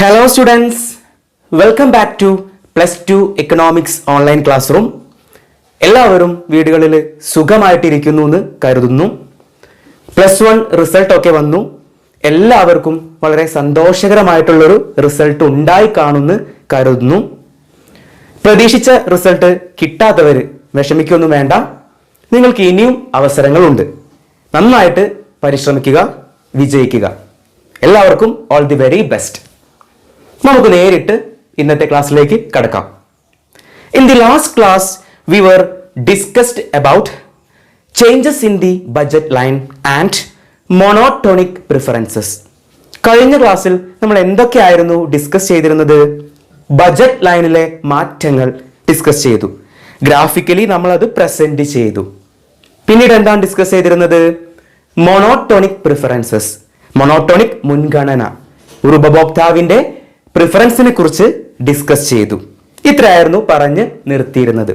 Hello students, welcome back to Plus 2 Economics Online Classroom. എല്ലാവരും വീടുകളിൽ സുഖമായിട്ടിരിക്കുന്നു എന്ന് കരുതുന്നു. +1 റിസൾട്ട് ഒക്കെ വന്നു. എല്ലാവർക്കും വളരെ സന്തോഷകരമായിട്ടുള്ളൊരു റിസൾട്ട് ഉണ്ടായി കാണുമെന്ന് കരുതുന്നു. പ്രതീക്ഷിച്ച റിസൾട്ട് കിട്ടാത്തവർ വിഷമിക്കൊന്നും വേണ്ട. നിങ്ങൾക്ക് ഇനിയും അവസരങ്ങളുണ്ട്. നന്നായിട്ട് പരിശ്രമിക്കുക, വിജയിക്കുക. എല്ലാവർക്കും ഓൾ ദി വെരി ബെസ്റ്റ്. നമുക്ക് നേരിട്ട് ഇന്നത്തെ ക്ലാസ്സിലേക്ക് കടക്കാം. In the last class we were discussed about changes in the budget line and monotonic preferences. കഴിഞ്ഞ ക്ലാസ്സിൽ നമ്മൾ എന്തൊക്കെയായിരുന്നു ഡിസ്കസ് ചെയ്തിരുന്നത്? ബജറ്റ് ലൈനിലെ മാറ്റങ്ങൾ ഡിസ്കസ് ചെയ്തു. ഗ്രാഫിക്കലി നമ്മൾ അത് പ്രസന്റ് ചെയ്തു. പിന്നീട് എന്താണ് ഡിസ്കസ് ചെയ്തിരുന്നത്? മോണോട്ടോണിക് പ്രിഫറൻസസ്, മോണോട്ടോണിക് മുൻഗണന, ഒരു ഉപഭോക്താവിന്റെ പ്രിഫറൻസിനെ കുറിച്ച് ഡിസ്കസ് ചെയ്തു. ഇത്രയായിരുന്നു പറഞ്ഞ് നിർത്തിയിരുന്നത്.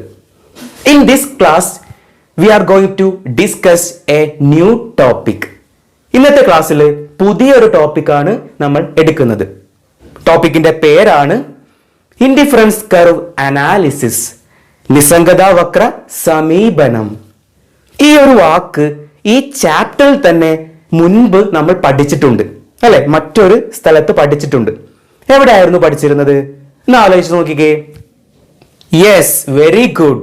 In this class we are going to discuss a new topic. ഇന്നത്തെ ക്ലാസ്സിൽ പുതിയൊരു ടോപ്പിക്കാണ് നമ്മൾ എടുക്കുന്നത്. ടോപ്പിക്കിന്റെ പേരാണ് ഇൻഡിഫറൻസ് കർവ് അനാലിസിസ്, നിസ്സംഗതാ വക്ര സമീപനം. ഈ ഒരു വാക്ക് ഈ ചാപ്റ്ററിൽ തന്നെ മുൻപ് നമ്മൾ പഠിച്ചിട്ടുണ്ട് അല്ലെ? മറ്റൊരു സ്ഥലത്ത് പഠിച്ചിട്ടുണ്ട്. എവിടെയായിരുന്നു പഠിച്ചിരുന്നത് എന്ന് ആലോചിച്ച് നോക്കിക്കേ. Yes, very good.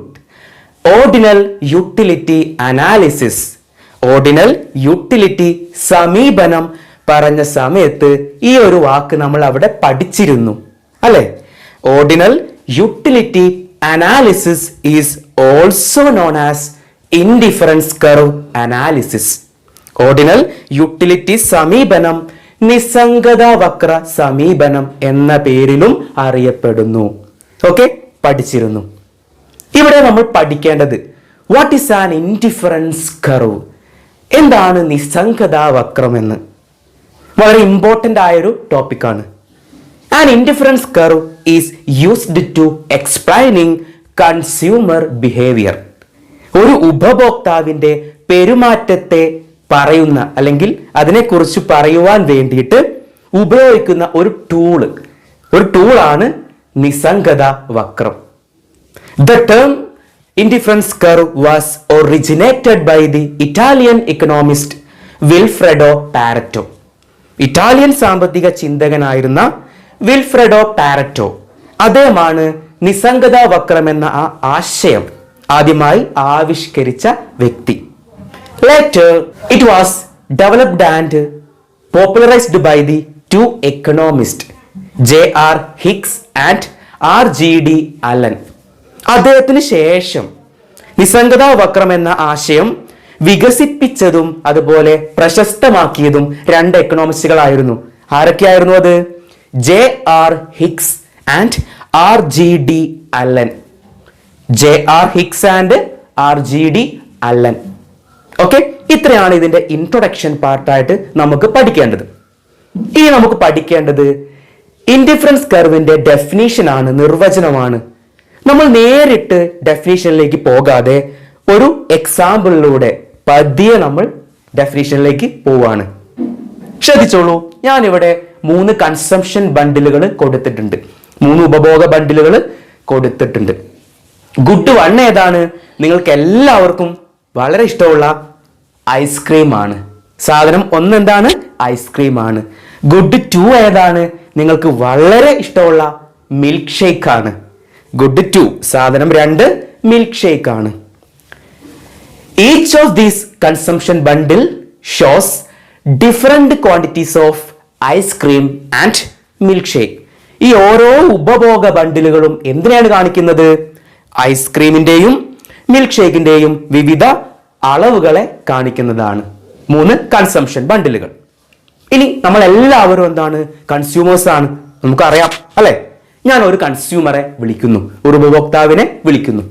Ordinal utility analysis, ordinal utility സമീപനം പറഞ്ഞ സമയത്ത് ഈ ഒരു വാക്ക് നമ്മൾ അവിടെ പഠിച്ചിരുന്നു അല്ലെ? Ordinal utility analysis is also known as indifference curve analysis. Ordinal utility സമീപനം നിസ്സംഗതാ വക്ര സമീപനം എന്ന പേരിലും അറിയപ്പെടുന്നു. ഓക്കെ, പഠിച്ചിരുന്നു. ഇവിടെ നമ്മൾ പഠിക്കേണ്ടത് what is an indifference curve, എന്താണ് നിസ്സംഗതാ വക്രം എന്ന്. വളരെ ഇമ്പോർട്ടന്റ് ആയൊരു ടോപ്പിക്കാണ്. An indifference curve is used to explaining consumer behaviour. ഒരു ഉപഭോക്താവിന്റെ പെരുമാറ്റത്തെ പറയുന്ന അല്ലെങ്കിൽ അതിനെക്കുറിച്ച് പറയുവാൻ വേണ്ടിയിട്ട് ഉപയോഗിക്കുന്ന ഒരു ടൂളാണ് നിസ്സംഗതാ വക്രം. The term indifference curve was originated by the Italian economist Vilfredo Pareto. Italian സാമ്പത്തിക ചിന്തകനായിരുന്ന വിൽഫ്രെഡോ പാരറ്റോ, അദ്ദേഹമാണ് നിസ്സംഗതാ വക്രം എന്ന ആ ആശയം ആദ്യമായി ആവിഷ്കരിച്ച വ്യക്തി. Later, it was developed and popularized by the two economists, J.R. Hicks and R.G.D. Allen. അദ്ദേഹത്തിന് ശേഷം നിസ്സംഗതാ വക്രം എന്ന ആശയം വികസിപ്പിച്ചതും അതുപോലെ പ്രശസ്തമാക്കിയതും രണ്ട് എക്കണോമിസ്റ്റുകളായിരുന്നു. ആരൊക്കെയായിരുന്നു അത്? J.R. Hicks and R.G.D. Allen. J.R. Hicks and R.G.D. Allen. Okay, ഇത്രയാണ് ഇതിന്റെ ഇൻട്രൊഡക്ഷൻ പാർട്ടായിട്ട് നമുക്ക് പഠിക്കേണ്ടത്. ഇനി നമുക്ക് പഠിക്കേണ്ടത് ഇൻഡിഫറൻസ് കർവിന്റെ ഡെഫിനീഷൻ ആണ്, നിർവചനമാണ്. നമ്മൾ നേരിട്ട് ഡെഫിനീഷനിലേക്ക് പോകാതെ ഒരു എക്സാമ്പിളിലൂടെ പതിയെ നമ്മൾ ഡെഫിനീഷനിലേക്ക് പോവാണ്. ശ്രദ്ധിച്ചോളൂ, ഞാനിവിടെ 3 കൺസംഷൻ ബണ്ടിലുകൾ കൊടുത്തിട്ടുണ്ട്, 3 ഉപഭോഗ ബണ്ടിലുകൾ കൊടുത്തിട്ടുണ്ട്. ഗുഡ് 1 ഏതാണ്? നിങ്ങൾക്ക് എല്ലാവർക്കും വളരെ ഇഷ്ടമുള്ള ഐസ്ക്രീം ആണ്. സാധനം 1 എന്താണ്? ഐസ്ക്രീം ആണ്. ഗുഡ് 2 ഏതാണ്? നിങ്ങൾക്ക് വളരെ ഇഷ്ടമുള്ള മിൽക്ക് ഷേക്ക് ആണ്. ഗുഡ് 2 സാധനം 2 മിൽക്ക് ഷേക്ക് ആണ്. Each of these consumption bundle shows different quantities of ice cream and milk shake. ഈ ഓരോ ഉപഭോഗ ബണ്ടിലുകളും എന്തിനാണ് കാണിക്കുന്നത്? ഐസ്ക്രീമിന്റെയും മിൽക്ക് ഷേക്കിന്റെയും വിവിധ അളവുകളെ കാണിക്കുന്നതാണ്. 3 കൺസംഷൻ ബണ്ടിലുകൾ. ഇനി നമ്മൾ എല്ലാവരും എന്താണ്? കൺസ്യൂമേഴ്സ് ആണ്, നമുക്കറിയാം അല്ലെ? ഞാൻ ഒരു കൺസ്യൂമറെ വിളിക്കുന്നു, ഒരു ഉപഭോക്താവിനെ വിളിക്കുന്നു.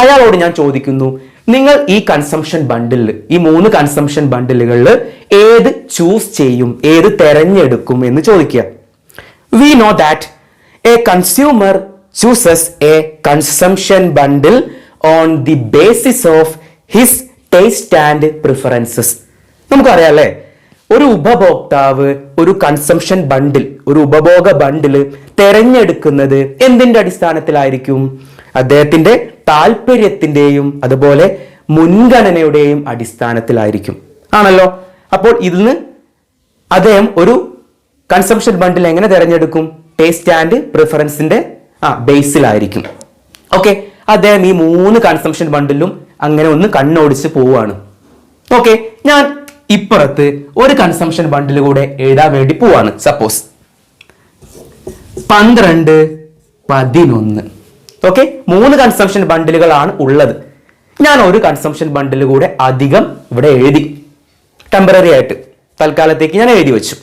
അയാളോട് ഞാൻ ചോദിക്കുന്നു, നിങ്ങൾ ഈ കൺസംഷൻ ബണ്ടിൽ, ഈ 3 കൺസംഷൻ ബണ്ടിലുകളിൽ ഏത് ചൂസ് ചെയ്യും, ഏത് തെരഞ്ഞെടുക്കും എന്ന് ചോദിക്കുക. We know that A consumer chooses a consumption bundle on the basis of his taste and preferences. നമുക്കറിയാം അല്ലേ, ഒരു ഉപഭോക്താവ് ഒരു കൺസംഷൻ ബണ്ടിൽ, ഒരു ഉപഭോഗ ബണ്ടില് തെരഞ്ഞെടുക്കുന്നത് എന്തിന്റെ അടിസ്ഥാനത്തിലായിരിക്കും? അദ്ദേഹത്തിന്റെ താല്പര്യത്തിന്റെയും അതുപോലെ മുൻഗണനയുടെയും അടിസ്ഥാനത്തിലായിരിക്കും, ആണല്ലോ. അപ്പോൾ ഇതിന് അദ്ദേഹം ഒരു കൺസംഷൻ ബണ്ടിൽ എങ്ങനെ തെരഞ്ഞെടുക്കും? ടേസ്റ്റ് ആൻഡ് പ്രിഫറൻസിന്റെ ബേസിലായിരിക്കും. ഓക്കെ, അദ്ദേഹം ഈ 3 കൺസംഷൻ ബണ്ടിലും അങ്ങനെ ഒന്ന് കണ്ണോടിച്ച് പോവാണ്. ഓക്കെ, ഞാൻ ഇപ്പുറത്ത് ഒരു കൺസംഷൻ ബണ്ടിൽ കൂടെ എഴുതാൻ വേണ്ടി പോവാണ്. സപ്പോസ് 12, 11. ഓക്കെ, 3 കൺസംഷൻ ബണ്ടിലുകളാണ് ഉള്ളത്. ഞാൻ ഒരു കൺസംഷൻ ബണ്ടിൽ കൂടെ അധികം ഇവിടെ എഴുതി, ടെമ്പററി ആയിട്ട് തൽക്കാലത്തേക്ക് ഞാൻ എഴുതി വെച്ചു.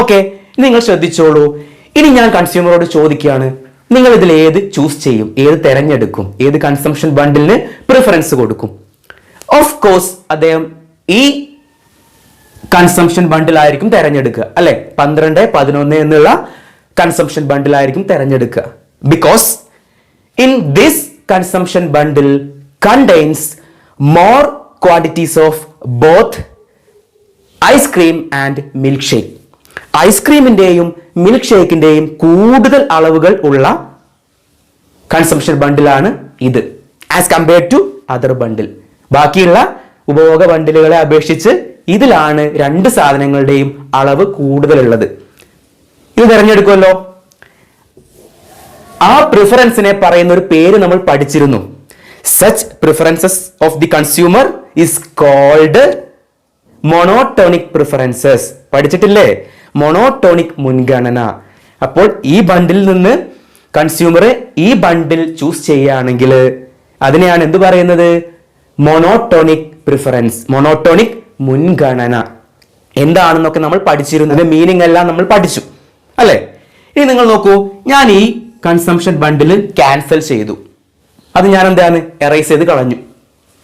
ഓക്കെ, നിങ്ങൾ ശ്രദ്ധിച്ചോളൂ. ഇനി ഞാൻ കൺസ്യൂമറോട് ചോദിക്കുകയാണ്, നിങ്ങൾ ഇതിൽ ഏത് ചൂസ് ചെയ്യും, ഏത് തെരഞ്ഞെടുക്കും, ഏത് കൺസംഷൻ ബണ്ടിലിന് പ്രിഫറൻസ് കൊടുക്കും? ഓഫ് കോഴ്സ് അദ്ദേഹം ഈ കൺസംഷൻ ബണ്ടിലായിരിക്കും തെരഞ്ഞെടുക്കുക, അല്ലെ? 12, 11 എന്നുള്ള കൺസംഷൻ ബണ്ടിലായിരിക്കും തെരഞ്ഞെടുക്കുക. Because in this consumption bundle contains more quantities of both ice cream and milkshake. ഐസ്ക്രീമിന്റെയും മിൽക്ക് ഷേക്കിന്റെയും കൂടുതൽ അളവുകൾ ഉള്ള കൺസംഷൻ ബണ്ടിലാണ് ഇത്, as compared to other bundle. ബാക്കിയുള്ള ഉപഭോഗ ബണ്ടിലുകളെ അപേക്ഷിച്ച് ഇതിലാണ് 2 സാധനങ്ങളുടെയും അളവ് കൂടുതലുള്ളത്. ഇത് തിരഞ്ഞെടുക്കുമല്ലോ. ആ പ്രിഫറൻസിനെ പറയുന്ന ഒരു പേര് നമ്മൾ പഠിച്ചിരുന്നു. Such preferences of the consumer is called monotonic preferences. പഠിച്ചിട്ടില്ലേ? മോണോട്ടോണിക് മുൻഗണന. അപ്പോൾ ഈ ബണ്ടിൽ നിന്ന് കൺസ്യൂമർ ഈ ബണ്ടിൽ ചൂസ് ചെയ്യുകയാണെങ്കിൽ അതിനെയാണ് എന്ത് പറയുന്നത്? മോണോട്ടോണിക് പ്രിഫറൻസ്, മോണോട്ടോണിക് മുൻഗണന. എന്താണെന്നൊക്കെ നമ്മൾ പഠിച്ചിരുന്നത്, മീനിങ് എല്ലാം നമ്മൾ പഠിച്ചു, അല്ലെ? ഇനി നിങ്ങൾ നോക്കൂ, ഞാൻ ഈ കൺസംഷൻ ബണ്ടിൽ ക്യാൻസൽ ചെയ്തു. അത് ഞാൻ എന്താണ് എറേസ് ചെയ്ത് കളഞ്ഞു.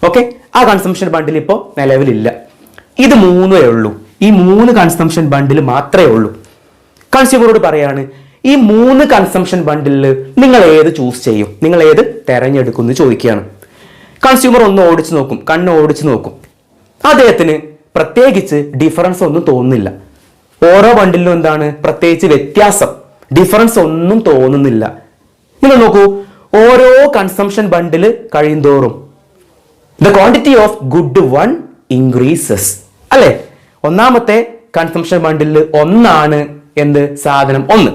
ഓക്കെ, ആ കൺസംഷൻ ബണ്ടിൽ ഇപ്പോൾ നിലവിലില്ല. ഇത് 3 ഉള്ളൂ. ഈ 3 കൺസംഷൻ ബണ്ടിൽ മാത്രമേ ഉള്ളൂ. കൺസ്യൂമറോട് പറയാണ്, ഈ 3 കൺസംഷൻ ബണ്ടിൽ നിങ്ങൾ ഏത് ചൂസ് ചെയ്യും, നിങ്ങൾ ഏത് തെരഞ്ഞെടുക്കും എന്ന് ചോദിക്കുകയാണ്. കൺസ്യൂമർ ഒന്ന് ഓടിച്ചു നോക്കും, കണ്ണ് ഓടിച്ചു നോക്കും. അദ്ദേഹത്തിന് പ്രത്യേകിച്ച് ഡിഫറൻസ് ഒന്നും തോന്നുന്നില്ല. ഓരോ ബണ്ടിലും എന്താണ് പ്രത്യേകിച്ച് വ്യത്യാസം, ഡിഫറൻസ് ഒന്നും തോന്നുന്നില്ല. നിങ്ങൾ നോക്കൂ, ഓരോ കൺസംഷൻ ബണ്ടിൽ കഴിയുന്തോറും the quantity of good one increases, അല്ലെ? ഒന്നാമത്തെ കൺസംഷൻ ബണ്ടിൽ 1 എന്ത് സാധനം 1,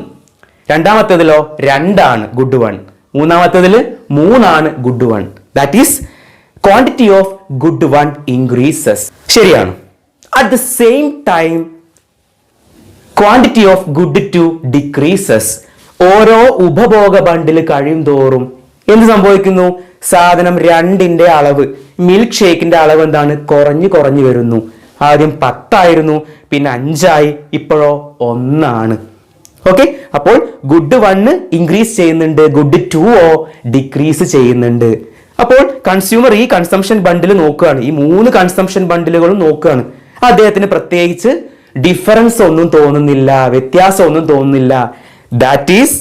രണ്ടാമത്തേതിലോ 2 ഗുഡ് വൺ, മൂന്നാമത്തേതിൽ 3 good one. That is quantity of good one increases. ശരിയാണ്. At the same time quantity of good two decreases. ഓരോ ഉപഭോഗ ബണ്ടിൽ കഴിയും തോറും എന്ത് സംഭവിക്കുന്നു? സാധനം 2ന്റെ അളവ്, മിൽക്ക് ഷേക്കിന്റെ അളവ് എന്താണ് കുറഞ്ഞു വരുന്നു. ആദ്യം 10 ആയിരുന്നു, പിന്നെ 5 ആയി, ഇപ്പോഴോ 1. ഓക്കെ, അപ്പോൾ ഗുഡ് 1 ഇൻക്രീസ് ചെയ്യുന്നുണ്ട്, ഗുഡ് 2 ഡിക്രീസ് ചെയ്യുന്നുണ്ട്. അപ്പോൾ കൺസ്യൂമർ ഈ കൺസംഷൻ ബണ്ടിൽ നോക്കുകയാണ്, ഈ 3 കൺസംഷൻ ബണ്ടിലുകളും നോക്കുകയാണ്. അദ്ദേഹത്തിന് പ്രത്യേകിച്ച് ഡിഫറൻസ് ഒന്നും തോന്നുന്നില്ല, വ്യത്യാസം ഒന്നും തോന്നുന്നില്ല. That is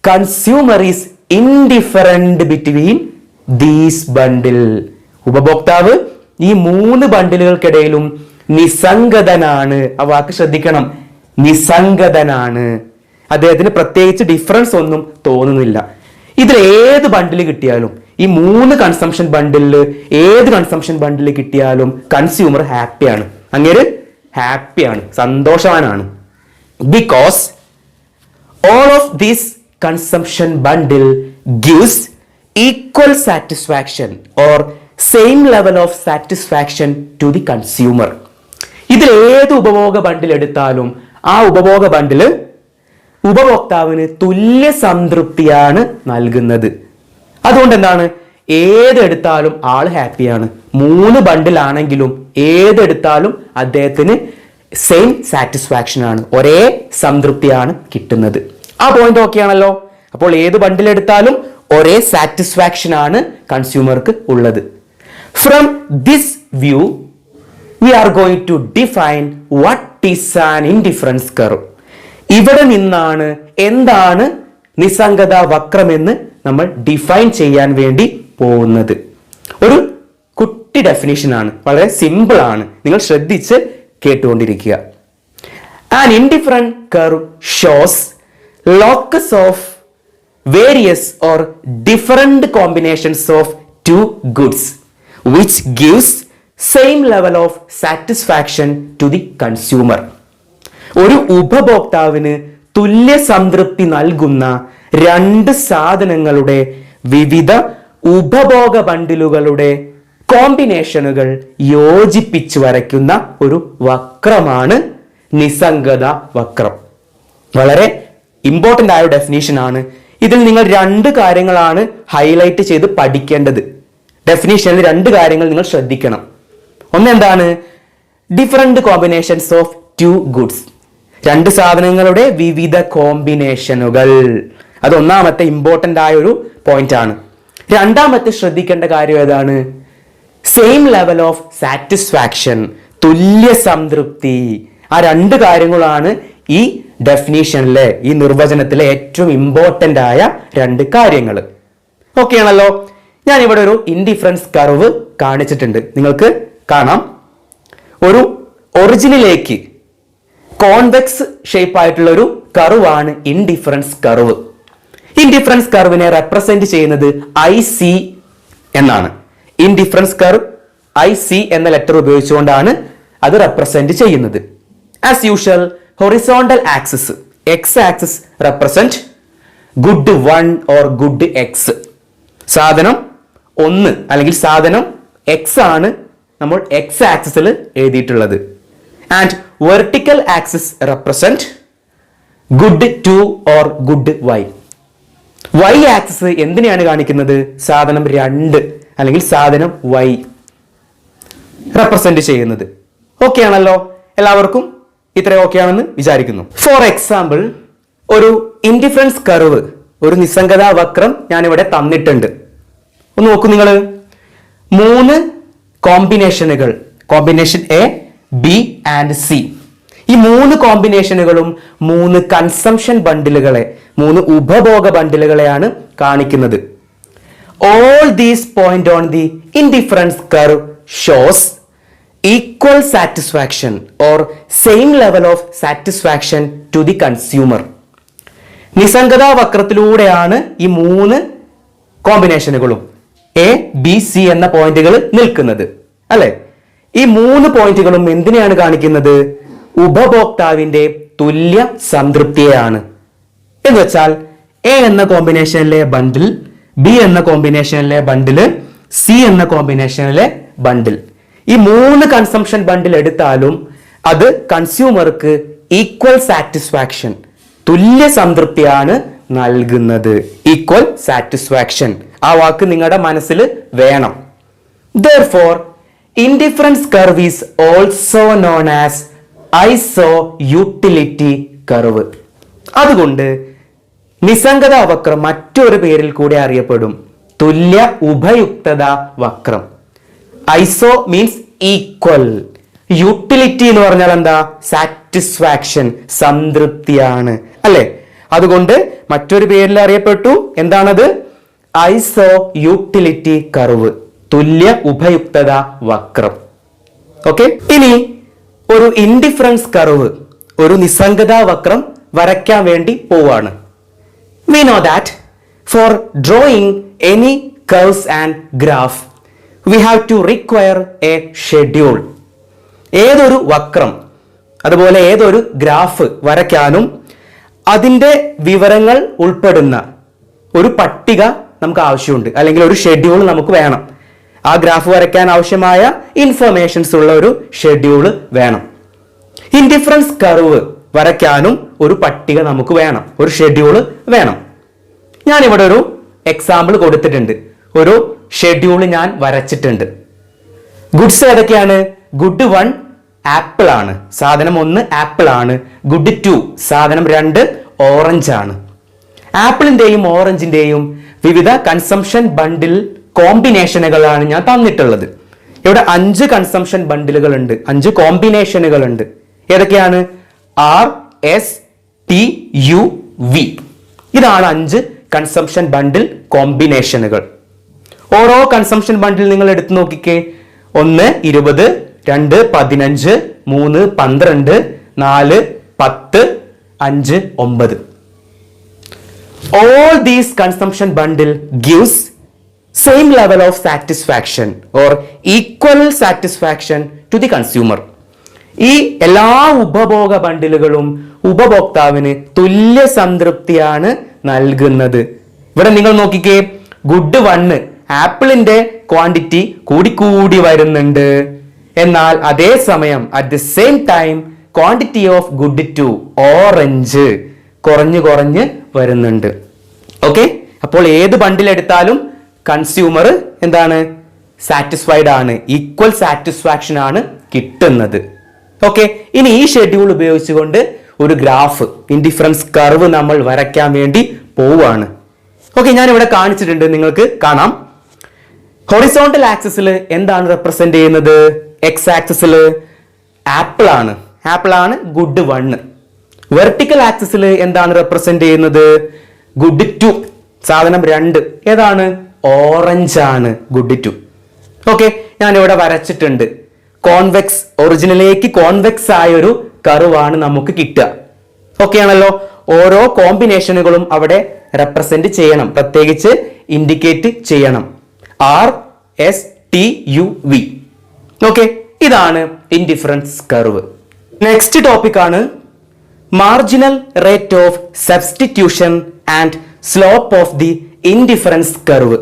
consumer is indifferent between these bundle. ഉപഭോക്താവ് ഈ 3 ബണ്ടിലുകൾക്കിടയിലും നിസ്സംഗതനാണ്. ആ വാക്ക് ശ്രദ്ധിക്കണം, നിസ്സംഗതനാണ്. അദ്ദേഹത്തിന് പ്രത്യേകിച്ച് ഡിഫറൻസ് ഒന്നും തോന്നുന്നില്ല. ഇതിൽ ഏത് ബണ്ടിൽ കിട്ടിയാലും, ഈ 3 കൺസംഷൻ ബണ്ടിൽ ഏത് കൺസംഷൻ ബണ്ടിൽ കിട്ടിയാലും കൺസ്യൂമർ ഹാപ്പിയാണ്, അങ്ങേര് ഹാപ്പിയാണ്, സന്തോഷവാനാണ്. Because all of this consumption bundle gives equal satisfaction or same level of satisfaction to the consumer. ഇതിൽ ഏത് ഉപഭോഗ ബണ്ടിൽ എടുത്താലും ആ ഉപഭോഗ ബണ്ടിൽ ഉപഭോക്താവിന് തുല്യ സംതൃപ്തിയാണ് നൽകുന്നത്. അതുകൊണ്ട് എന്താണ്, ഏതെടുത്താലും ആൾ ഹാപ്പിയാണ്. 3 ബണ്ടിലാണെങ്കിലും ഏതെടുത്താലും അദ്ദേഹത്തിന് സെയിം സാറ്റിസ്ഫാക്ഷൻ ആണ്, ഒരേ സംതൃപ്തിയാണ് കിട്ടുന്നത്. ആ പോയിന്റ് ഓക്കെ ആണല്ലോ. അപ്പോൾ ഏത് ബണ്ടിൽ എടുത്താലും ഒരേ സാറ്റിസ്ഫാക്ഷൻ ആണ് കൺസ്യൂമർക്ക് ഉള്ളത്. From this view we are going to define what is an indifference curve. ഇവിടെ നിന്നാണ് എന്താണ് നിസ്സംഗത വക്രമെന്ന് നമ്മൾ ഡിഫൈൻ ചെയ്യാൻ വേണ്ടി പോകുന്നത്. ഒരു കുട്ടി ഡെഫിനിഷൻ ആണ്, വളരെ സിമ്പിൾ ആണ്. നിങ്ങൾ ശ്രദ്ധിച്ച് കേട്ടുകൊണ്ടിരിക്കുക. An indifferent curve shows locus of various or different combinations of two goods which gives same level of satisfaction to the consumer. ഒരു ഉപഭോക്താവിന് തുല്യ സംതൃപ്തി നൽകുന്ന രണ്ട് സാധനങ്ങളുടെ വിവിധ ഉപഭോഗ ബണ്ടിലുകളുടെ കോമ്പിനേഷനുകൾ യോജിപ്പിച്ച് വരയ്ക്കുന്ന ഒരു വക്രമാണ് നിസ്സംഗത വക്രം. വളരെ ഇമ്പോർട്ടൻ്റ് ആയ ഡെഫിനേഷൻ ആണ്. ഇതിൽ നിങ്ങൾ രണ്ട് കാര്യങ്ങളാണ് ഹൈലൈറ്റ് ചെയ്ത് പഠിക്കേണ്ടത്. ഡെഫിനേഷനിൽ രണ്ട് കാര്യങ്ങൾ നിങ്ങൾ ശ്രദ്ധിക്കണം. ഒന്നെന്താണ്? Different combinations of two goods, രണ്ട് സാധനങ്ങളുടെ വിവിധ കോമ്പിനേഷനുകൾ. അത് ഒന്നാമത്തെ ഇമ്പോർട്ടൻ്റ് ആയ ഒരു പോയിന്റ് ആണ്. രണ്ടാമത്തെ ശ്രദ്ധിക്കേണ്ട കാര്യം ഏതാണ്? സെയിം ലെവൽ ഓഫ് സാറ്റിസ്ഫാക്ഷൻ, തുല്യ സംതൃപ്തി. ആ രണ്ട് കാര്യങ്ങളാണ് ഈ ഡെഫിനേഷനിലെ, ഈ നിർവചനത്തിലെ ഏറ്റവും ഇമ്പോർട്ടൻ്റ് ആയ രണ്ട് കാര്യങ്ങൾ. ഓക്കെ ആണല്ലോ. ഞാൻ ഇവിടെ ഒരു ഇൻഡിഫറൻസ് കർവ് കാണിച്ചിട്ടുണ്ട്, നിങ്ങൾക്ക് കാണാം. ഒരു ഒറിജിനിലേക്ക് കോൺവെക്സ് ഷേപ്പ് ആയിട്ടുള്ള ഒരു കർവാണ് ഇൻഡിഫറൻസ് കർവ്. ഇൻഡിഫറൻസ് കർവിനെ റെപ്രസെന്റ് ചെയ്യുന്നത് IC എന്നാണ്. ഇൻഡിഫറൻസ് കർവ് IC എന്ന ലെറ്റർ ഉപയോഗിച്ചുകൊണ്ടാണ് അത് റെപ്രസെന്റ് ചെയ്യുന്നത്. As usual horizontal axis, X axis represent good 1 or good X. സാധനം 1 അല്ലെങ്കിൽ സാധനം X ആണ് നമ്മൾ എക്സ് ആക്സിസിൽ എഴുതിയിട്ടുള്ളത്. And vertical axis represent good 2 or good Y. Y axis എന്തിനെയാണ് കാണിക്കുന്നത്? സാധനം 2 അല്ലെങ്കിൽ സാധനം Y റെപ്രസെന്റ് ചെയ്യുന്നത്. ഓക്കെ ആണല്ലോ. എല്ലാവർക്കും ഇത്ര ഓക്കെ ആണെന്ന് വിചാരിക്കുന്നു. ഫോർ എക്സാമ്പിൾ, ഒരു ഇൻഡിഫറൻസ് കർവ്, ഒരു നിസ്സംഗതാ വക്രം ഞാൻ ഇവിടെ തന്നിട്ടുണ്ട്. ഒന്ന് നോക്കൂ നിങ്ങൾ. 3 കോമ്പിനേഷനുകൾ, combination A, B and C. ഈ 3 കോമ്പിനേഷനുകളും 3 കൺസംഷൻ ബണ്ടിലുകളെ, 3 ഉപഭോഗ ബണ്ടിലുകളെയാണ് കാണിക്കുന്നത്. All these point on the indifference curve shows equal satisfaction or same level of satisfaction to the consumer. നിസ്സംഗതാ വക്രത്തിലൂടെയാണ് ഈ 3 കോമ്പിനേഷനുകളും A, B, C എന്ന പോയിന്റുകൾ നിൽക്കുന്നത്, അല്ലെ? ഈ 3 പോയിന്റുകളും എന്തിനെയാണ് കാണിക്കുന്നത്? ഉപഭോക്താവിന്റെ തുല്യ സംതൃപ്തിയെയാണ്. എന്ന് വെച്ചാൽ A എന്ന കോമ്പിനേഷനിലെ ബണ്ടിൽ, B എന്ന കോമ്പിനേഷനിലെ ബണ്ടിൽ, C എന്ന കോമ്പിനേഷനിലെ ബണ്ടിൽ, ഈ 3 കൺസംഷൻ ബണ്ടിൽ എടുത്താലും അത് കൺസ്യൂമർക്ക് ഈക്വൽ സാറ്റിസ്ഫാക്ഷൻ, തുല്യ സംതൃപ്തിയാണ് നൽകുന്നത്. ഈക്വൽ സാറ്റിസ്ഫാക്ഷൻ, ആ വാക്ക് നിങ്ങളുടെ മനസ്സിൽ വേണം. Therefore, indifference curve is also known as iso-utility curve. അതുകൊണ്ട് നിസ്സംഗത വക്രം മറ്റൊരു പേരിൽ കൂടി അറിയപ്പെടും, തുല്യ ഉപയുക്തത വക്രം. ഐസോ മീൻസ് ഈക്വൽ, യൂട്ടിലിറ്റി എന്ന് പറഞ്ഞാൽ എന്താ? സാറ്റിസ്ഫാക്ഷൻ, സംതൃപ്തിയാണ്, അല്ലെ? അതുകൊണ്ട് മറ്റൊരു പേരിൽ അറിയപ്പെട്ടു. എന്താണത്? ഐസോ യൂട്ടിലിറ്റി കർവ്, തുല്യ ഉപയുക്തത വക്രം. ഓക്കെ. ഇനി ഒരു ഇൻഡിഫറൻസ് കർവ്, ഒരു നിസ്സംഗതാ വക്രം വരയ്ക്കാൻ വേണ്ടി പോവാണ്. We know that for drawing any curves and graph we have to require a schedule. ഏതൊരു വക്രം അതുപോലെ ഏതൊരു ഗ്രാഫ് വരയ്ക്കാനും അതിൻ്റെ വിവരങ്ങൾ ഉൾപ്പെടുന്ന ഒരു പട്ടിക നമുക്ക് ആവശ്യമുണ്ട്, അല്ലെങ്കിൽ ഒരു ഷെഡ്യൂൾ നമുക്ക് വേണം. ആ ഗ്രാഫ് വരയ്ക്കാൻ ആവശ്യമായ ഇൻഫർമേഷൻസ് ഉള്ള ഒരു ഷെഡ്യൂൾ വേണം. ഇൻഡിഫറൻസ് കർവ് വരയ്ക്കാനും ഒരു പട്ടിക നമുക്ക് വേണം, ഒരു ഷെഡ്യൂൾ വേണം. ഞാൻ ഇവിടെ ഒരു എക്സാമ്പിൾ കൊടുത്തിട്ടുണ്ട്, ഒരു ഷെഡ്യൂൾ ഞാൻ വരച്ചിട്ടുണ്ട്. ഗുഡ്സ് ഏതൊക്കെയാണ്? ഗുഡ് 1 ആപ്പിൾ ആണ്, സാധനം 1 ആപ്പിൾ ആണ്. ഗുഡ് 2 സാധനം 2 ഓറഞ്ച് ആണ്. ആപ്പിളിന്റെയും ഓറഞ്ചിന്റെയും വിവിധ കൺസംഷൻ ബണ്ടിൽ കോമ്പിനേഷനുകളാണ് ഞാൻ തന്നിട്ടുള്ളത്. ഇവിടെ 5 കൺസംഷൻ ബണ്ടിലുകൾ ഉണ്ട്, 5 കോമ്പിനേഷനുകൾ ഉണ്ട്. ഏതൊക്കെയാണ്? R, S, T, U, V. ഇതാണ് 5 കൺസംഷൻ ബണ്ടിൽ കോമ്പിനേഷനുകൾ. ഓരോ കൺസംഷൻ ബണ്ടിൽ നിങ്ങൾ എടുത്തു നോക്കിക്കേ. 1 20, 2 15, 3 12, 4 10, 5, 9. All these consumption bundle gives same level of satisfaction or equal satisfaction to the consumer. ഈ എല്ലാ ഉപഭോഗ ബണ്ടിലുകളും ഉപഭോക്താവിന് തുല്യ സംതൃപ്തിയാണ് നൽകുന്നത്. ഇവിടെ നിങ്ങൾ നോക്കിക്കേ, ഗുഡ് 1 ആപ്പിളിന്റെ ക്വാണ്ടിറ്റി കൂടി വരുന്നുണ്ട്. എന്നാൽ അതേസമയം at the same time quantity of good 2 orange കുറഞ്ഞ് വരുന്നുണ്ട്. ഓക്കെ, അപ്പോൾ ഏത് ബണ്ടിൽ എടുത്താലും കൺസ്യൂമർ എന്താണ്, സാറ്റിസ്ഫൈഡ് ആണ്, ഈക്വൽ സാറ്റിസ്ഫാക്ഷൻ ആണ് കിട്ടുന്നത്. ഓക്കെ, ഇനി ഈ ഷെഡ്യൂൾ ഉപയോഗിച്ചുകൊണ്ട് ഒരു ഗ്രാഫ് ഇൻഡിഫറൻസ് കർവ് നമ്മൾ വരയ്ക്കാൻ വേണ്ടി പോവുകയാണ്. ഓക്കെ, ഞാൻ ഇവിടെ കാണിച്ചിട്ടുണ്ട്, നിങ്ങൾക്ക് കാണാം. ഹൊറിസോണ്ടൽ ആക്സിസിൽ എന്താണ് റെപ്രസെന്റ് ചെയ്യുന്നത്? എക്സ് ആക്സിസിൽ ആപ്പിൾ ആണ് ഗുഡ് 1. വെർട്ടിക്കൽ ആക്സിസിൽ എന്താണ് റെപ്രസെന്റ് ചെയ്യുന്നത്? ഗുഡ് 2, സാധനം 2 ഏതാണ്? ഓറഞ്ച് ആണ്, ഗുഡ് 2. ഓക്കെ, ഞാൻ ഇവിടെ വരച്ചിട്ടുണ്ട്. കോൺവെക്സ്, ഒറിജിനിലേക്ക് കോൺവെക്സ് ആയ ഒരു കർവാണ് നമുക്ക് കിട്ടുക. ഓക്കെ ആണല്ലോ. ഓരോ കോമ്പിനേഷനുകളും അവിടെ റെപ്രസെന്റ് ചെയ്യണം, പ്രത്യേകിച്ച് ഇൻഡിക്കേറ്റ് ചെയ്യണം. RSTUV. ഓക്കെ, ഇതാണ് ഇൻഡിഫറൻസ് കർവ്. നെക്സ്റ്റ് ടോപ്പിക് ആണ് marginal rate of substitution and slope of the indifference curve.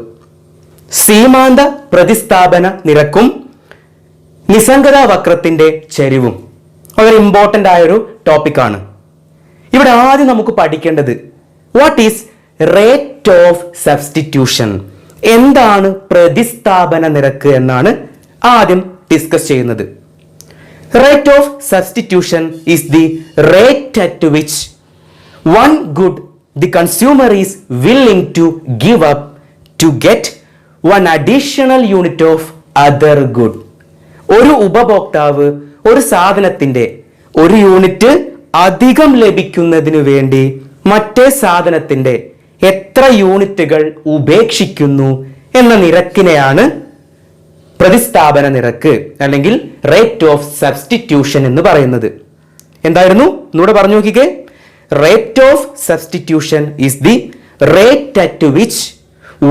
സീമാന്ത പ്രതിസ്ഥാപന നിരക്കും നിസ്സംഗത വക്രത്തിന്റെ ചരിവും വളരെ ഇമ്പോർട്ടന്റ് ആയ ഒരു ടോപ്പിക് ആണ്. ഇവിടെ ആദ്യം നമുക്ക് പഠിക്കേണ്ടത് what is rate of substitution, എന്താണ് പ്രതിസ്ഥാപന നിരക്ക് എന്നാണ് ആദ്യം ഡിസ്കസ് ചെയ്യുന്നത്. Rate of substitution is the rate at which one good the consumer is willing to give up to get one additional unit of other good. ഒരു ഉപഭോക്താവ് ഒരു സാധനത്തിന്റെ ഒരു യൂണിറ്റ് അധികം ലഭിക്കുന്നതിനു വേണ്ടി മറ്റേ സാധനത്തിന്റെ എത്ര യൂണിറ്റുകൾ ഉപേക്ഷിക്കുന്നു എന്ന നിരക്കിനെയാണ് പ്രതിസ്ഥാപന നിരക്ക് അല്ലെങ്കിൽ റേറ്റ് ഓഫ് സബ്സ്റ്റിറ്റ്യൂഷൻ എന്ന് പറയുന്നത്. എന്തായിരുന്നു എന്നൂടെ പറഞ്ഞു നോക്കിക്കേ. Rate of substitution is the rate at which